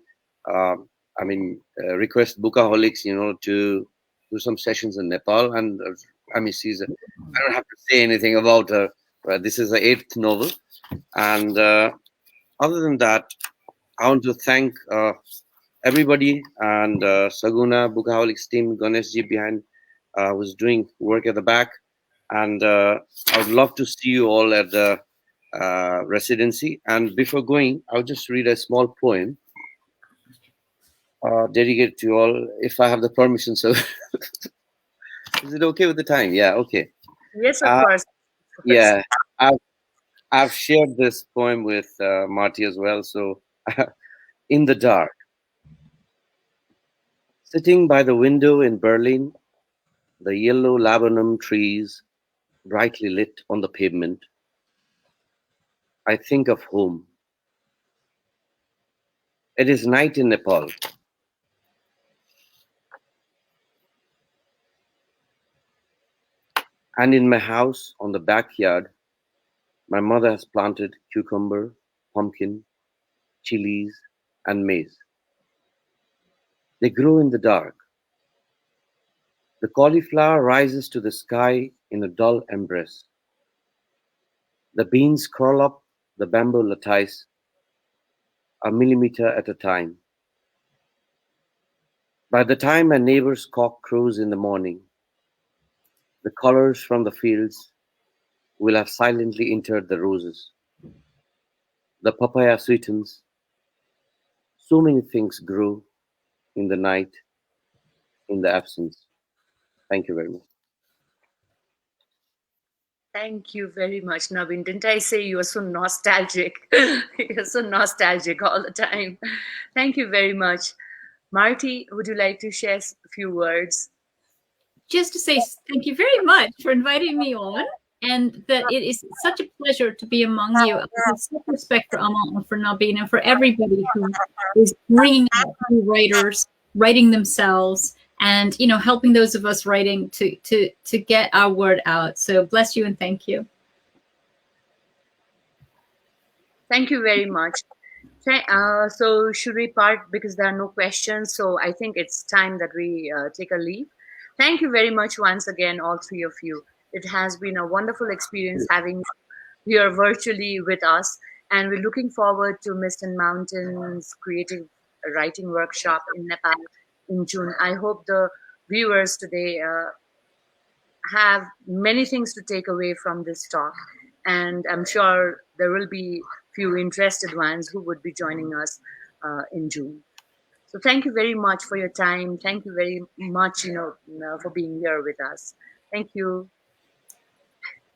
request Bookaholics, to do some sessions in Nepal. And I don't have to say anything about her. But this is the 8th novel. And other than that, I want to thank everybody and Saguna, Bookaholics team, Ganeshji behind, who's doing work at the back. And I would love to see you all at the residency. And before going, I'll just read a small poem dedicated to you all, if I have the permission. So is it okay with the time? Yeah, okay. Yes, of course. Yeah, I've shared this poem with Marti as well. So in the dark, sitting by the window in Berlin, the yellow laburnum trees brightly lit on the pavement, I think of home. It is night in Nepal. And in my house on the backyard, my mother has planted cucumber, pumpkin, chilies, and maize. They grow in the dark. The cauliflower rises to the sky in a dull embrace. The beans curl up the bamboo lattice, a millimeter at a time. By the time my neighbor's cock crows in the morning, the colors from the fields will have silently entered the roses. The papaya sweetens. So many things grow in the night, in the absence. Thank you very much. Thank you very much, Naveen. Didn't I say you are so nostalgic? You're so nostalgic all the time. Thank you very much. Marti, would you like to share a few words? Just to say thank you very much for inviting me on, and that it is such a pleasure to be among you. I have such respect for Amal and for Nabeen and for everybody who is bringing out new writers, writing themselves, and helping those of us writing to get our word out. So bless you and thank you. Thank you very much. So should we part, because there are no questions? So I think it's time that we take a leave. Thank you very much once again, all three of you. It has been a wonderful experience having you here virtually with us. And we're looking forward to Mist and Mountain's creative writing workshop in Nepal in June. I hope the viewers today have many things to take away from this talk. And I'm sure there will be few interested ones who would be joining us in June. So thank you very much for your time. Thank you very much, for being here with us. Thank you.